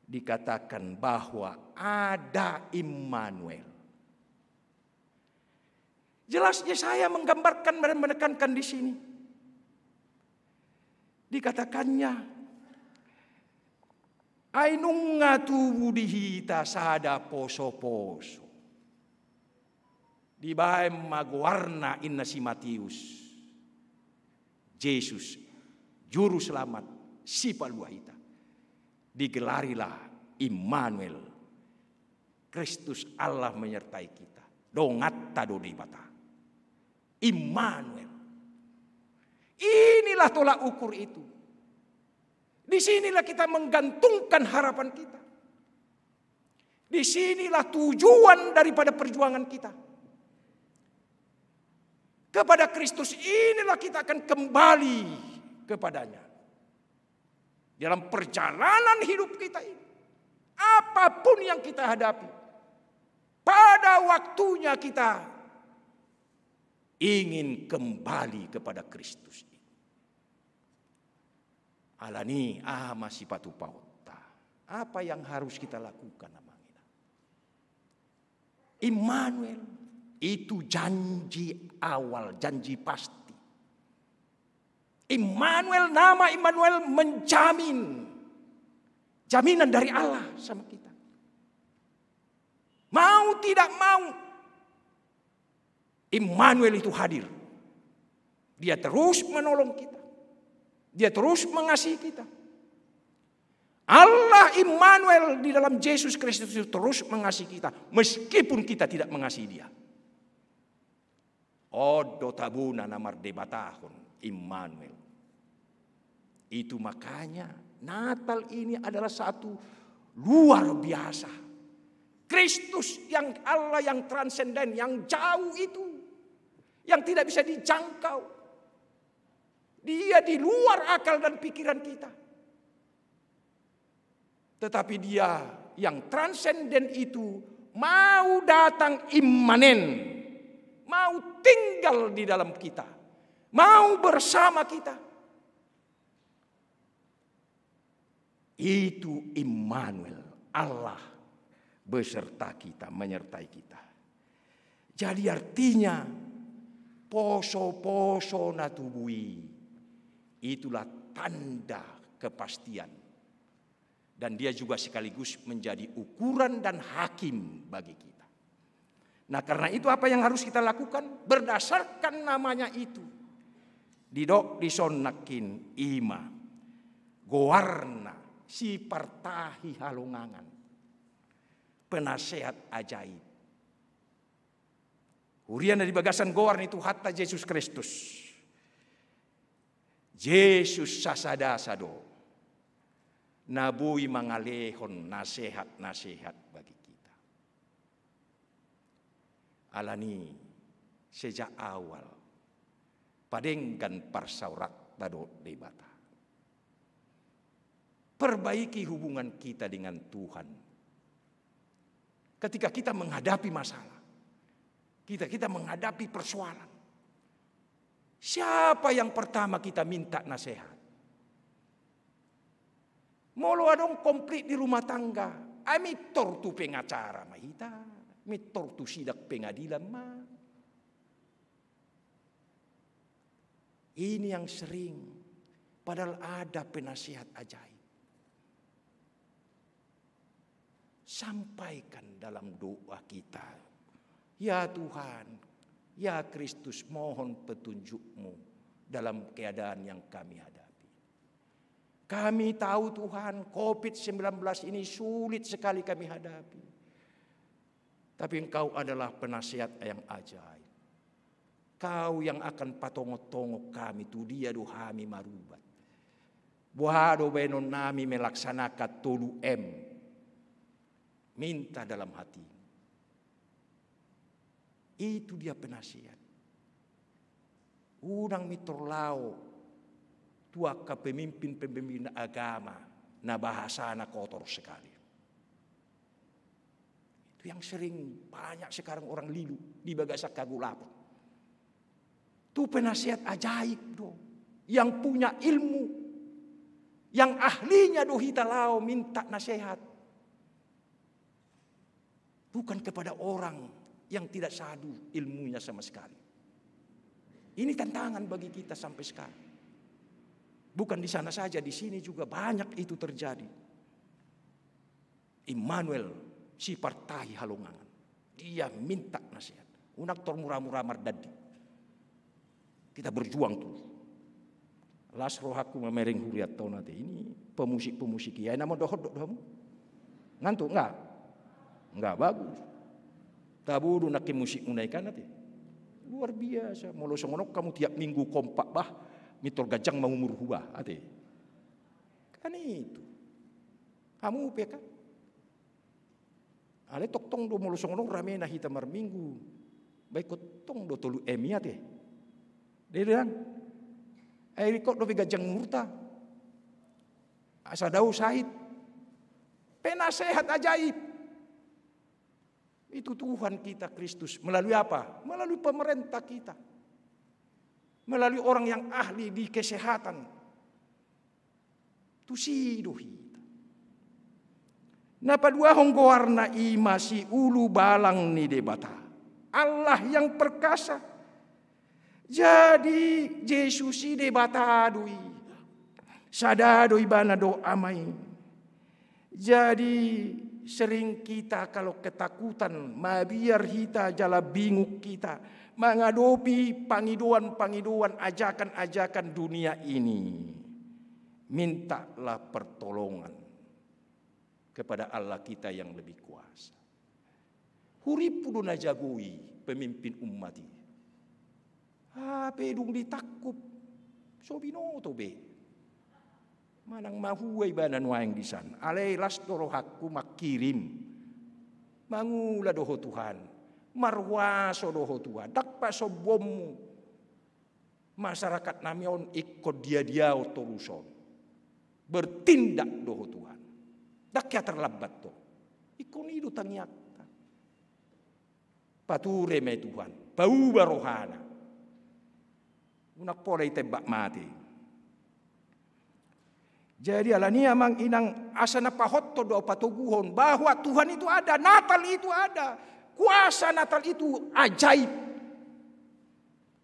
dikatakan bahwa ada Immanuel. Jelas Yesaya menggambarkan dan menekankan di sini. Dikatakannya, ainunga tubuh dihita sada poso-poso. Di bae maguarna inna si Matius. Yesus, juru selamat, si paluahita. Digelarilah Immanuel. Kristus Allah menyertai kita. Dongatta do dibata. Immanuel. Inilah tolak ukur itu. Disinilah kita menggantungkan harapan kita. Disinilah tujuan daripada perjuangan kita. Kepada Kristus inilah kita akan kembali kepadanya. Dalam perjalanan hidup kita ini. Apapun yang kita hadapi. Pada waktunya kita ingin kembali kepada Kristus. Alani masih patu pauta. Apa yang harus kita lakukan namanya? Immanuel itu janji awal, janji pasti. Immanuel, nama Immanuel menjamin jaminan dari Allah sama kita. Mau tidak mau, Immanuel itu hadir. Dia terus menolong kita. Dia terus mengasihi kita. Allah Immanuel di dalam Yesus Kristus itu terus mengasihi kita. Meskipun kita tidak mengasihi dia. Odo tabuna namar debatahun Immanuel. Itu makanya Natal ini adalah satu luar biasa. Kristus yang Allah yang transenden, yang jauh itu. Yang tidak bisa dijangkau. Dia di luar akal dan pikiran kita. Tetapi dia yang transenden itu mau datang imanen. Mau tinggal di dalam kita. Mau bersama kita. Itu Immanuel. Allah beserta kita, menyertai kita. Jadi artinya poso-poso natubui. Itulah tanda kepastian. Dan dia juga sekaligus menjadi ukuran dan hakim bagi kita. Nah karena itu apa yang harus kita lakukan? Berdasarkan namanya itu. Didok disonakin ima. Gowarna si partahi halungangan. Penasehat ajaib. Hurian dari bagasan gowarna itu hatta Yesus Kristus. Yesus sasada sado. Nabui mangalehon nasihat-nasihat bagi kita. Alani sejak awal. Padenggan parsaurat tado debata. Perbaiki hubungan kita dengan Tuhan. Ketika kita menghadapi masalah. Kita menghadapi persoalan. Siapa yang pertama kita minta nasihat? Molo adong komplit di rumah tangga. Mitor tu pengacara mahita. Mitor tu sidak pengadilan mah. Ini yang sering. Padahal ada penasihat ajaib. Sampaikan dalam doa kita. Ya Tuhan. Ya Kristus, mohon petunjuk-Mu dalam keadaan yang kami hadapi. Kami tahu Tuhan, COVID-19 ini sulit sekali kami hadapi. Tapi Engkau adalah penasihat yang ajaib. Kau yang akan patongok-tongok kami, tu dia dohami marubat. Buhado benon nami melaksanakan tolu minta dalam hati. Itu dia penasihat. Udang mitorlao tua ke pemimpin agama na bahasa na kotor sekali. Itu yang sering banyak sekarang orang lilu di bagasak kagulapan. Itu penasihat ajaib do, yang punya ilmu, yang ahlinya do hitalao minta nasihat. Bukan kepada orang yang tidak sadu ilmunya sama sekali. Ini tantangan bagi kita sampai sekarang. Bukan di sana saja, di sini juga banyak itu terjadi. Immanuel si partai halungangan. Dia minta nasihat. Unak tor murah-murah mardadi. Kita berjuang tuh. Las rohaku memereng huriat tau nanti. Ini pemusik-pemusik ya nama dohod kamu. Ngantuk enggak? Enggak bagus. Tabu nak musik unaikan nanti. Luar biasa. Molo songonok kamu tiap minggu kompak bah mitor gajang mau murhubah ate. Kan itu. Kamu peka. Ale tok tong do molo songonok rame nah hita mar minggu. Baik tong do tolu emiat teh. Dedan. Ai kok do gajang murta. Asa dau sahid. Penasehat ajaib. Itu Tuhan kita Kristus. Melalui apa? Melalui pemerintah kita. Melalui orang yang ahli di kesehatan. Tu sidohi. Napa dua honggoarna ima si ulu balang ni debata. Allah yang perkasa. Jadi Yesus si debata dui. Sadado ibana do amai. Jadi sering kita kalau ketakutan, biar kita jala bingung kita menghadapi pangiduan-pangiduan, ajakan-ajakan dunia ini. Mintalah pertolongan kepada Allah kita yang lebih kuasa. Hurip kudu najagui pemimpin umat ini. Pedung ditakup, sobinoto be. Manang mahuay ba nanuayang di sana. Alay las dorohaku makirim. Mangula doho Tuhan. Marwaso doho Tuhan. Dakpa sobommu. Masyarakat namion ikut dia otoruson. Bertindak doho Tuhan. Dakya terlambat to. Ikon itu tangyata. Pature me Tuhan. Bau barohana. Unak polay tebak mati. Jadi alania mang inang asana pahotto do patuguhon bahwa Tuhan itu ada, Natal itu ada, kuasa Natal itu ajaib.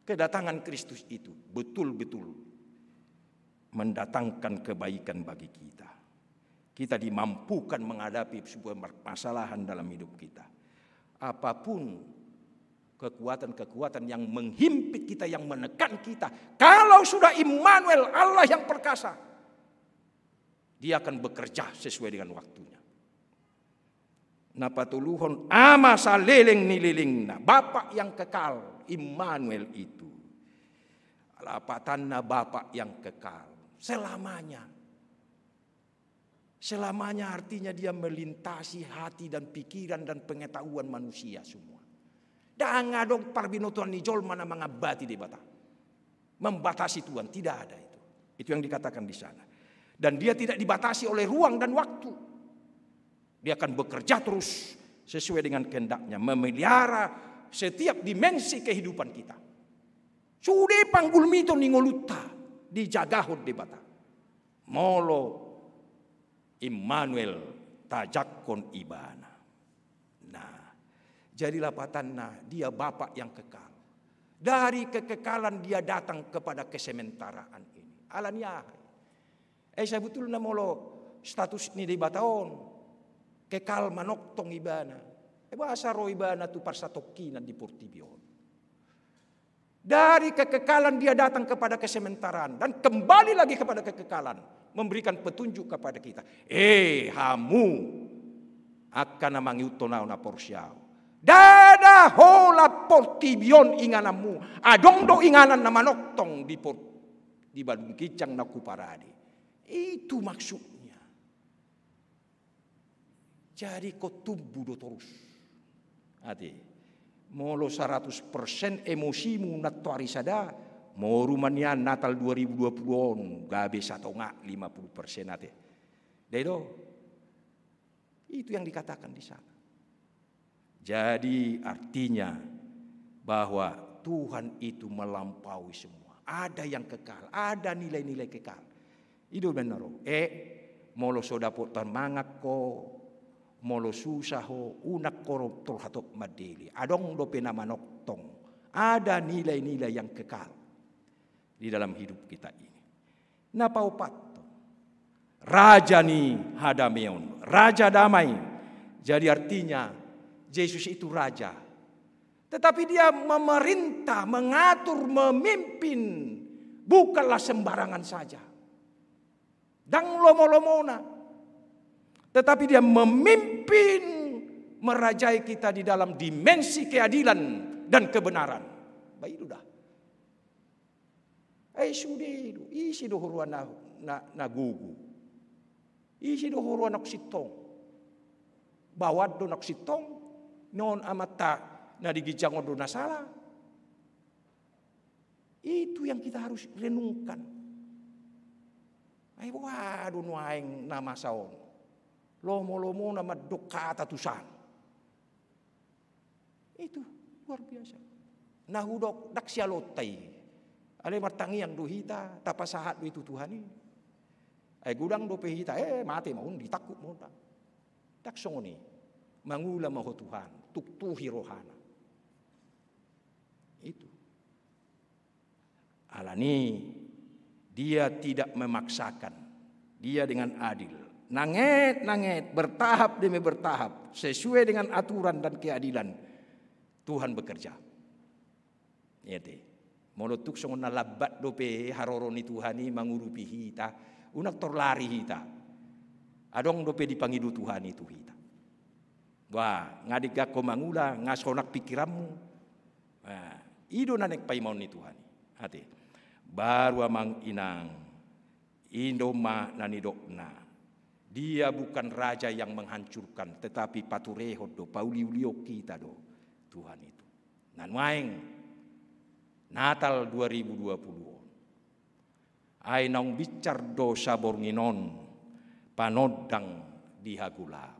Kedatangan Kristus itu betul-betul mendatangkan kebaikan bagi kita. Kita dimampukan menghadapi sebuah permasalahan dalam hidup kita. Apapun kekuatan-kekuatan yang menghimpit kita, yang menekan kita, kalau sudah Immanuel, Allah yang perkasa, Dia akan bekerja sesuai dengan waktunya. Napatuluhon ama saleleng nililing na Bapak yang kekal, Immanuel itu. Alapatanna Bapak yang kekal selamanya. Selamanya artinya dia melintasi hati dan pikiran dan pengetahuan manusia semua. Danga dong parbinotuan ni jol mana mengabati di bata. Membatasi Tuhan, tidak ada itu. Itu yang dikatakan di sana. Dan dia tidak dibatasi oleh ruang dan waktu. Dia akan bekerja terus sesuai dengan kehendaknya. Memelihara setiap dimensi kehidupan kita. Sudah panggul mito ningoluta. Dijagahod debata. Molo Immanuel tajakon ibana. Nah, jadilah patanna dia Bapak yang kekal. Dari kekekalan dia datang kepada kesementaraan ini. Alania. Saya betul na molo status ni di bataon kekal manoktong ibana. Bahasa ro ibana tu parsatokinan di Portibion. Dari kekekalan dia datang kepada kesementaraan dan kembali lagi kepada kekekalan, memberikan petunjuk kepada kita. Hamu akan mangiutonau na porsiao. Dada hola Portibion inganamu. Adong do inganan na manoktong di Badung Kicang na kuparadi. Itu maksudnya. Jadi kau tumbuh do terus. Ati, molo 100% emosimu natto arisada, mau rumahnya Natal 2020 gabe satu ngak 50% ati. Dedo. Itu yang dikatakan di sana. Jadi artinya bahwa Tuhan itu melampaui semua. Ada yang kekal, ada nilai-nilai kekal. Itu benar. Molo sodapo termangak ko, molo susah ho, unak ko torhatok madeli. Adong do penamanok tong. Ada nilai-nilai yang kekal di dalam hidup kita ini. Napaupat. Raja ni hadameon, raja damai. Jadi artinya Yesus itu raja. Tetapi dia memerintah, mengatur, memimpin. Bukanlah sembarangan saja. Dan lomo-lomona. Tetapi dia memimpin, merajai kita di dalam dimensi keadilan dan kebenaran. Baik dah. Sudah isi dohuruan na gugu. Isi dohuruan nak sitong. Bawat do nak sitong. Non amata na digijang do na salah. Itu yang kita harus renungkan. Ay waduh nuaing nama saon. Lomo-lomo nama dokata tusan. Itu luar biasa. Nahudok daksialotai. Ale martangi yang duhita tapasahat du itu Tuhan ini. Ay gudang do pehita mati maun ditakut mo ta. Taksoni mangula maho Tuhan, tuktuhi rohana. Itu. Alani dia tidak memaksakan. Dia dengan adil. Nanget bertahap demi bertahap sesuai dengan aturan dan keadilan Tuhan bekerja. Yete. Molotuk songon nalabat dope haroroni Tuhani mangurupi hita, unak torlari hita. Adong dope dipangidu Tuhani itu hita. Wah, ngadiga ko mangula ngasonak pikiranmu. Nah, ido nanek paimon ni Tuhani. Hati. Baru amang inang indoma nanidokna. Dia bukan raja yang menghancurkan, tetapi patureho do pauliulio kita do Tuhan itu. Nan maeng Natal 2020. Ay nang bicar do sabornginon panodang di hagulap.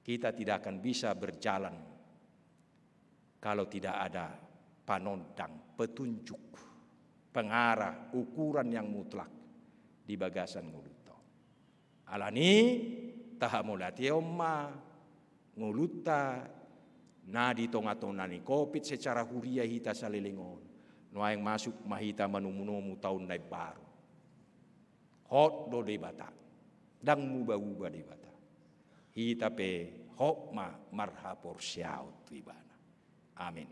Kita tidak akan bisa berjalan kalau tidak ada panodang, petunjuk, pengarah, ukuran yang mutlak di bagasan nguluto. Alani tahamulati omma nguluta na di tongatonani kopit secara huria hita salilingon. Nuaing masuk mahita manumunumu tahun na baru. Hot do debata. Dang muba-uba debata. Hita pe hok ma marhapor siaut ibana. Amin.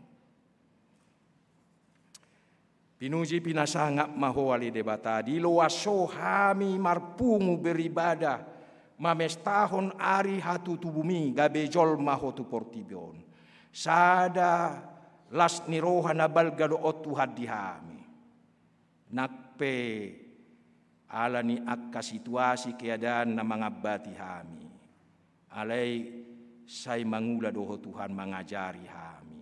Pinuji pinasangap mahoali debata. Di loaso hami marpungu beribadah. Mamestahon ari hatu tubumi gabejol mahotu portibion. Sada las niroha nabal gado otu hadihami. Nakpe alani akka situasi keadaan na mangabati hami. Alay say mangula doho Tuhan mangajari hami.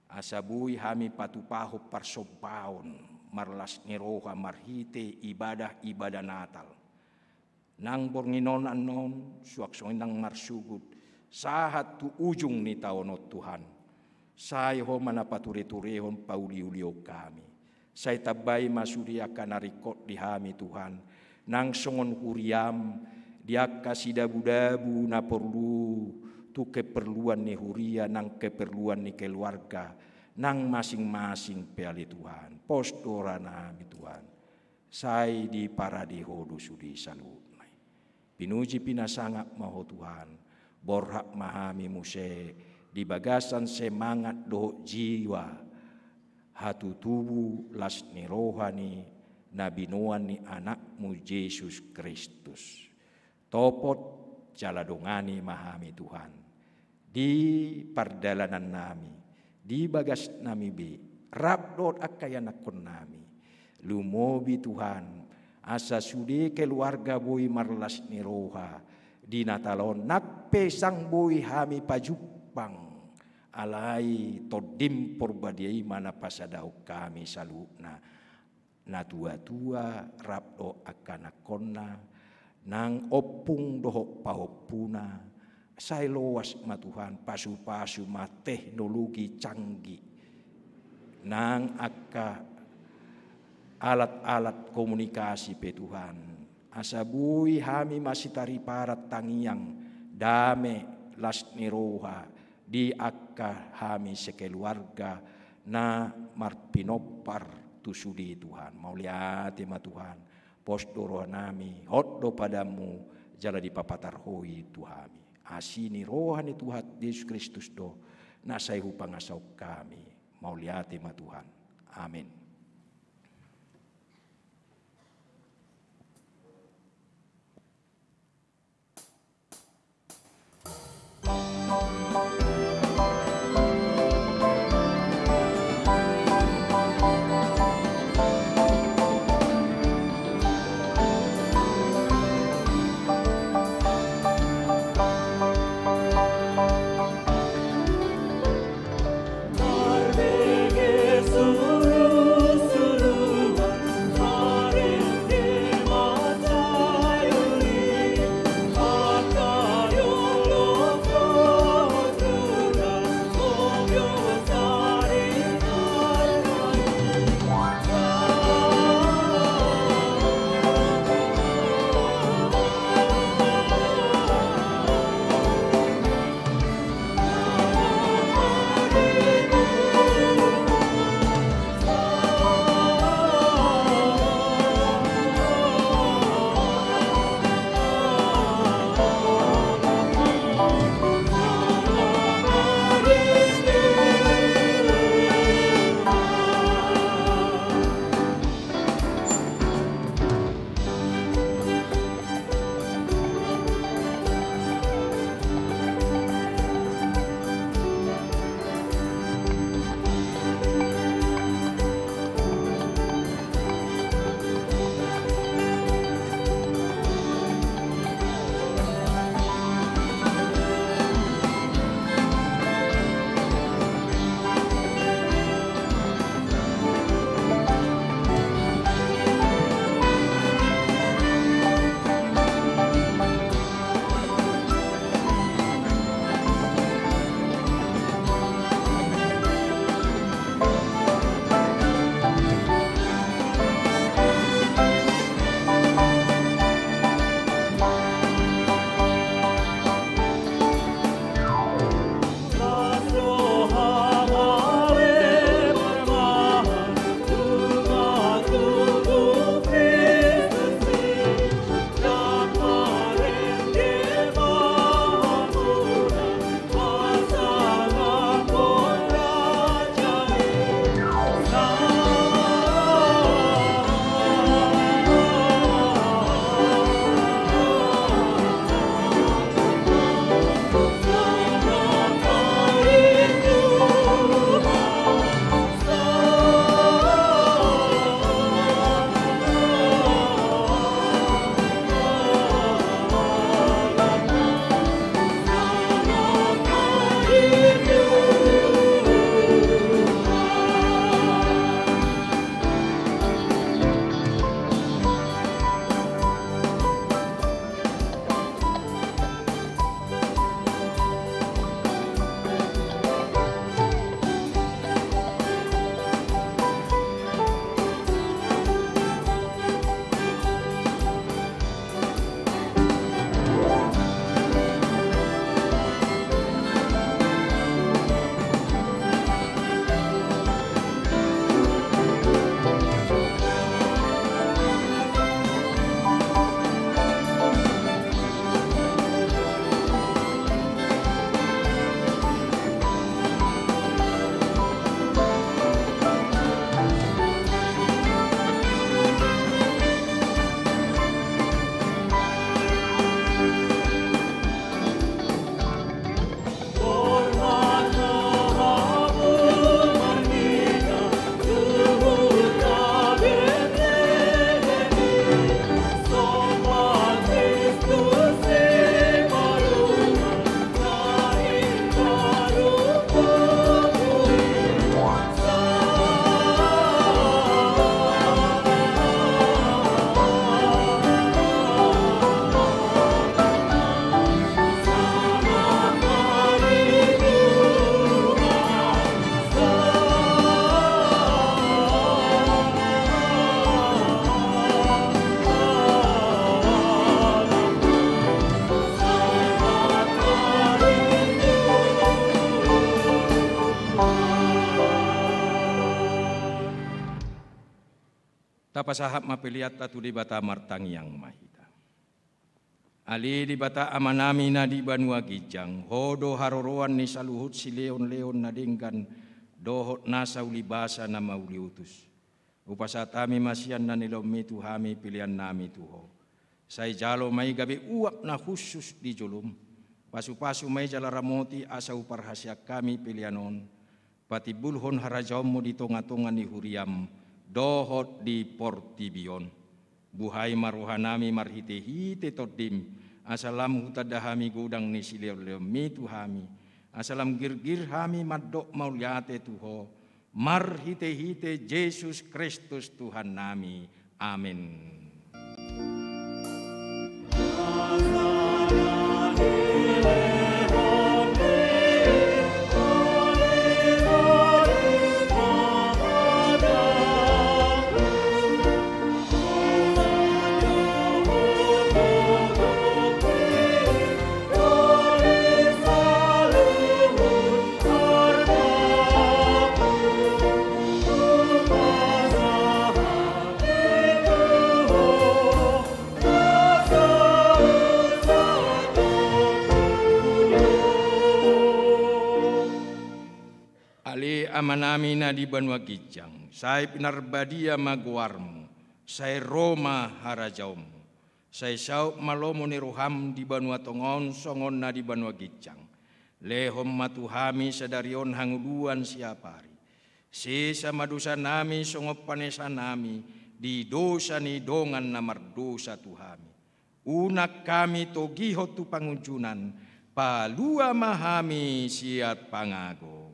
Asabui hami patupaho parsobaon marlas niroha marhite ibadah Natal. Nang bornginon anon suaksong nang marsugud. Sahat tu ujung ni taonot Tuhan. Say ho manapaturi-turihon pauliulio kami. Say tabay masuria kanarikot di hami Tuhan. Nang songon huriam dia kasih dabu-dabu na perlu tu keperluan ni huria nang keperluan ni keluarga nang masing-masing peali Tuhan. Postora nami Tuhan. Say di paradiho sudi salut. Pinuji pinasangap maho Tuhan. Borhak mahami muse di bagasan semangat doh jiwa hatu tubuh las ni rohani nabi nuan ni anakmu Yesus Kristus. Topot jaladongani mahami Tuhan di pardalanan nami di bagas nami be rabdot akayanakon nami lumobi Tuhan asa sudi keluarga boy marlas ni roha di Natalon nakpe sang boy hami pajupang alai todim porbadiai mana pasadau kami saluna na tua-tua rabdo akanakonna nang opung dohok pahopuna say loas matuhan pasu-pasu ma teknologi canggih nang akka alat-alat komunikasi pe Tuhan. Asabui hami masih tari parat tangiang dame las niroha di akka hami sekeluarga na marpinopar tusudi Tuhan. Mau lihat ma Tuhan postoro nami hotdo padamu jala di papatar hoi Tuhami. Asini rohani Tuhan Yesus Kristus do nasaihu pangasau kami. Mau lihat ma Tuhan. Amin. Tapasahap mapiliat tatu di bata martang yang mahita. Ali di bata amanami na di banua gijang, hodo haroroan ni saluhut si leon-leon na dingkan, dohot nasa ulibasa na mauliutus. Upasatami masian na nilomi tuhami pilihan nami tuho. Say jalo may gabi uap na khusus di julum, pasu-pasu may jala ramoti asa uparhasyak kami pilihanon, pati bulhon harajom mo di tonga-tonga ni huriam, dohot di portibion. Buhay maruhanami marhite-hite todim, asalam hutadahami gudang ni sileo-leomi tuhami, asalam gir-gir hami madok mauliate tuho, marhite-hite Yesus Kristus Tuhan nami. Amin. Amanami na di banua gijang, say pinarbadia maguarmu, say Roma harajaumu, say saup malomo ni ruham di banua tongon songon na di banua gijang, lehom matuhami sadarion hanguluan siapari, sisa madusa nami songop panesa nami, di dosa ni dongan na mardosa tuhami, unak kami togihot tu pangunjunan, palua mahami siat pangago.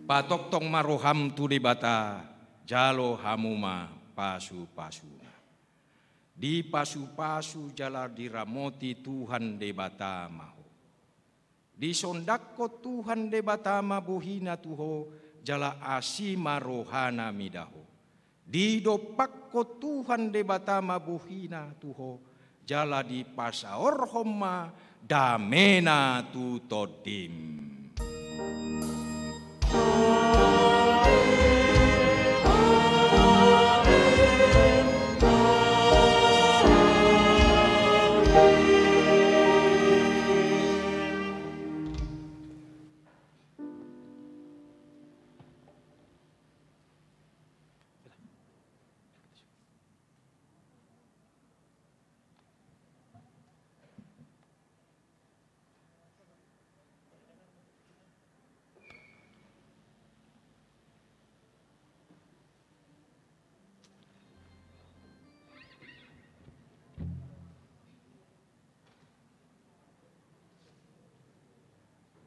Patok tong maroham tu di bata, jalo hamuma pasu-pasuna. Di pasu-pasu jala diramoti Tuhan de bata maho. Di sondakko Tuhan de bata mabuhina tuho, jala asima rohana midaho. Di dopakko Tuhan de bata mabuhina tuho, jala di pasaor homa damena tu todim.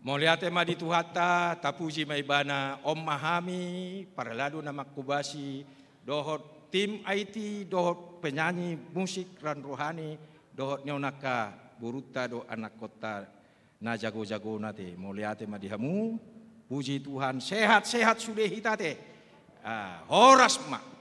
Moliate madi tuhata tapuji maibana om mahami paraladu na makubasi dohot tim IT dohot penyanyi musik ran rohani dohot nyonaka buruta do anak kota na jago-jago nate moliate madi hamu puji Tuhan sehat-sehat sudah hitate horas mak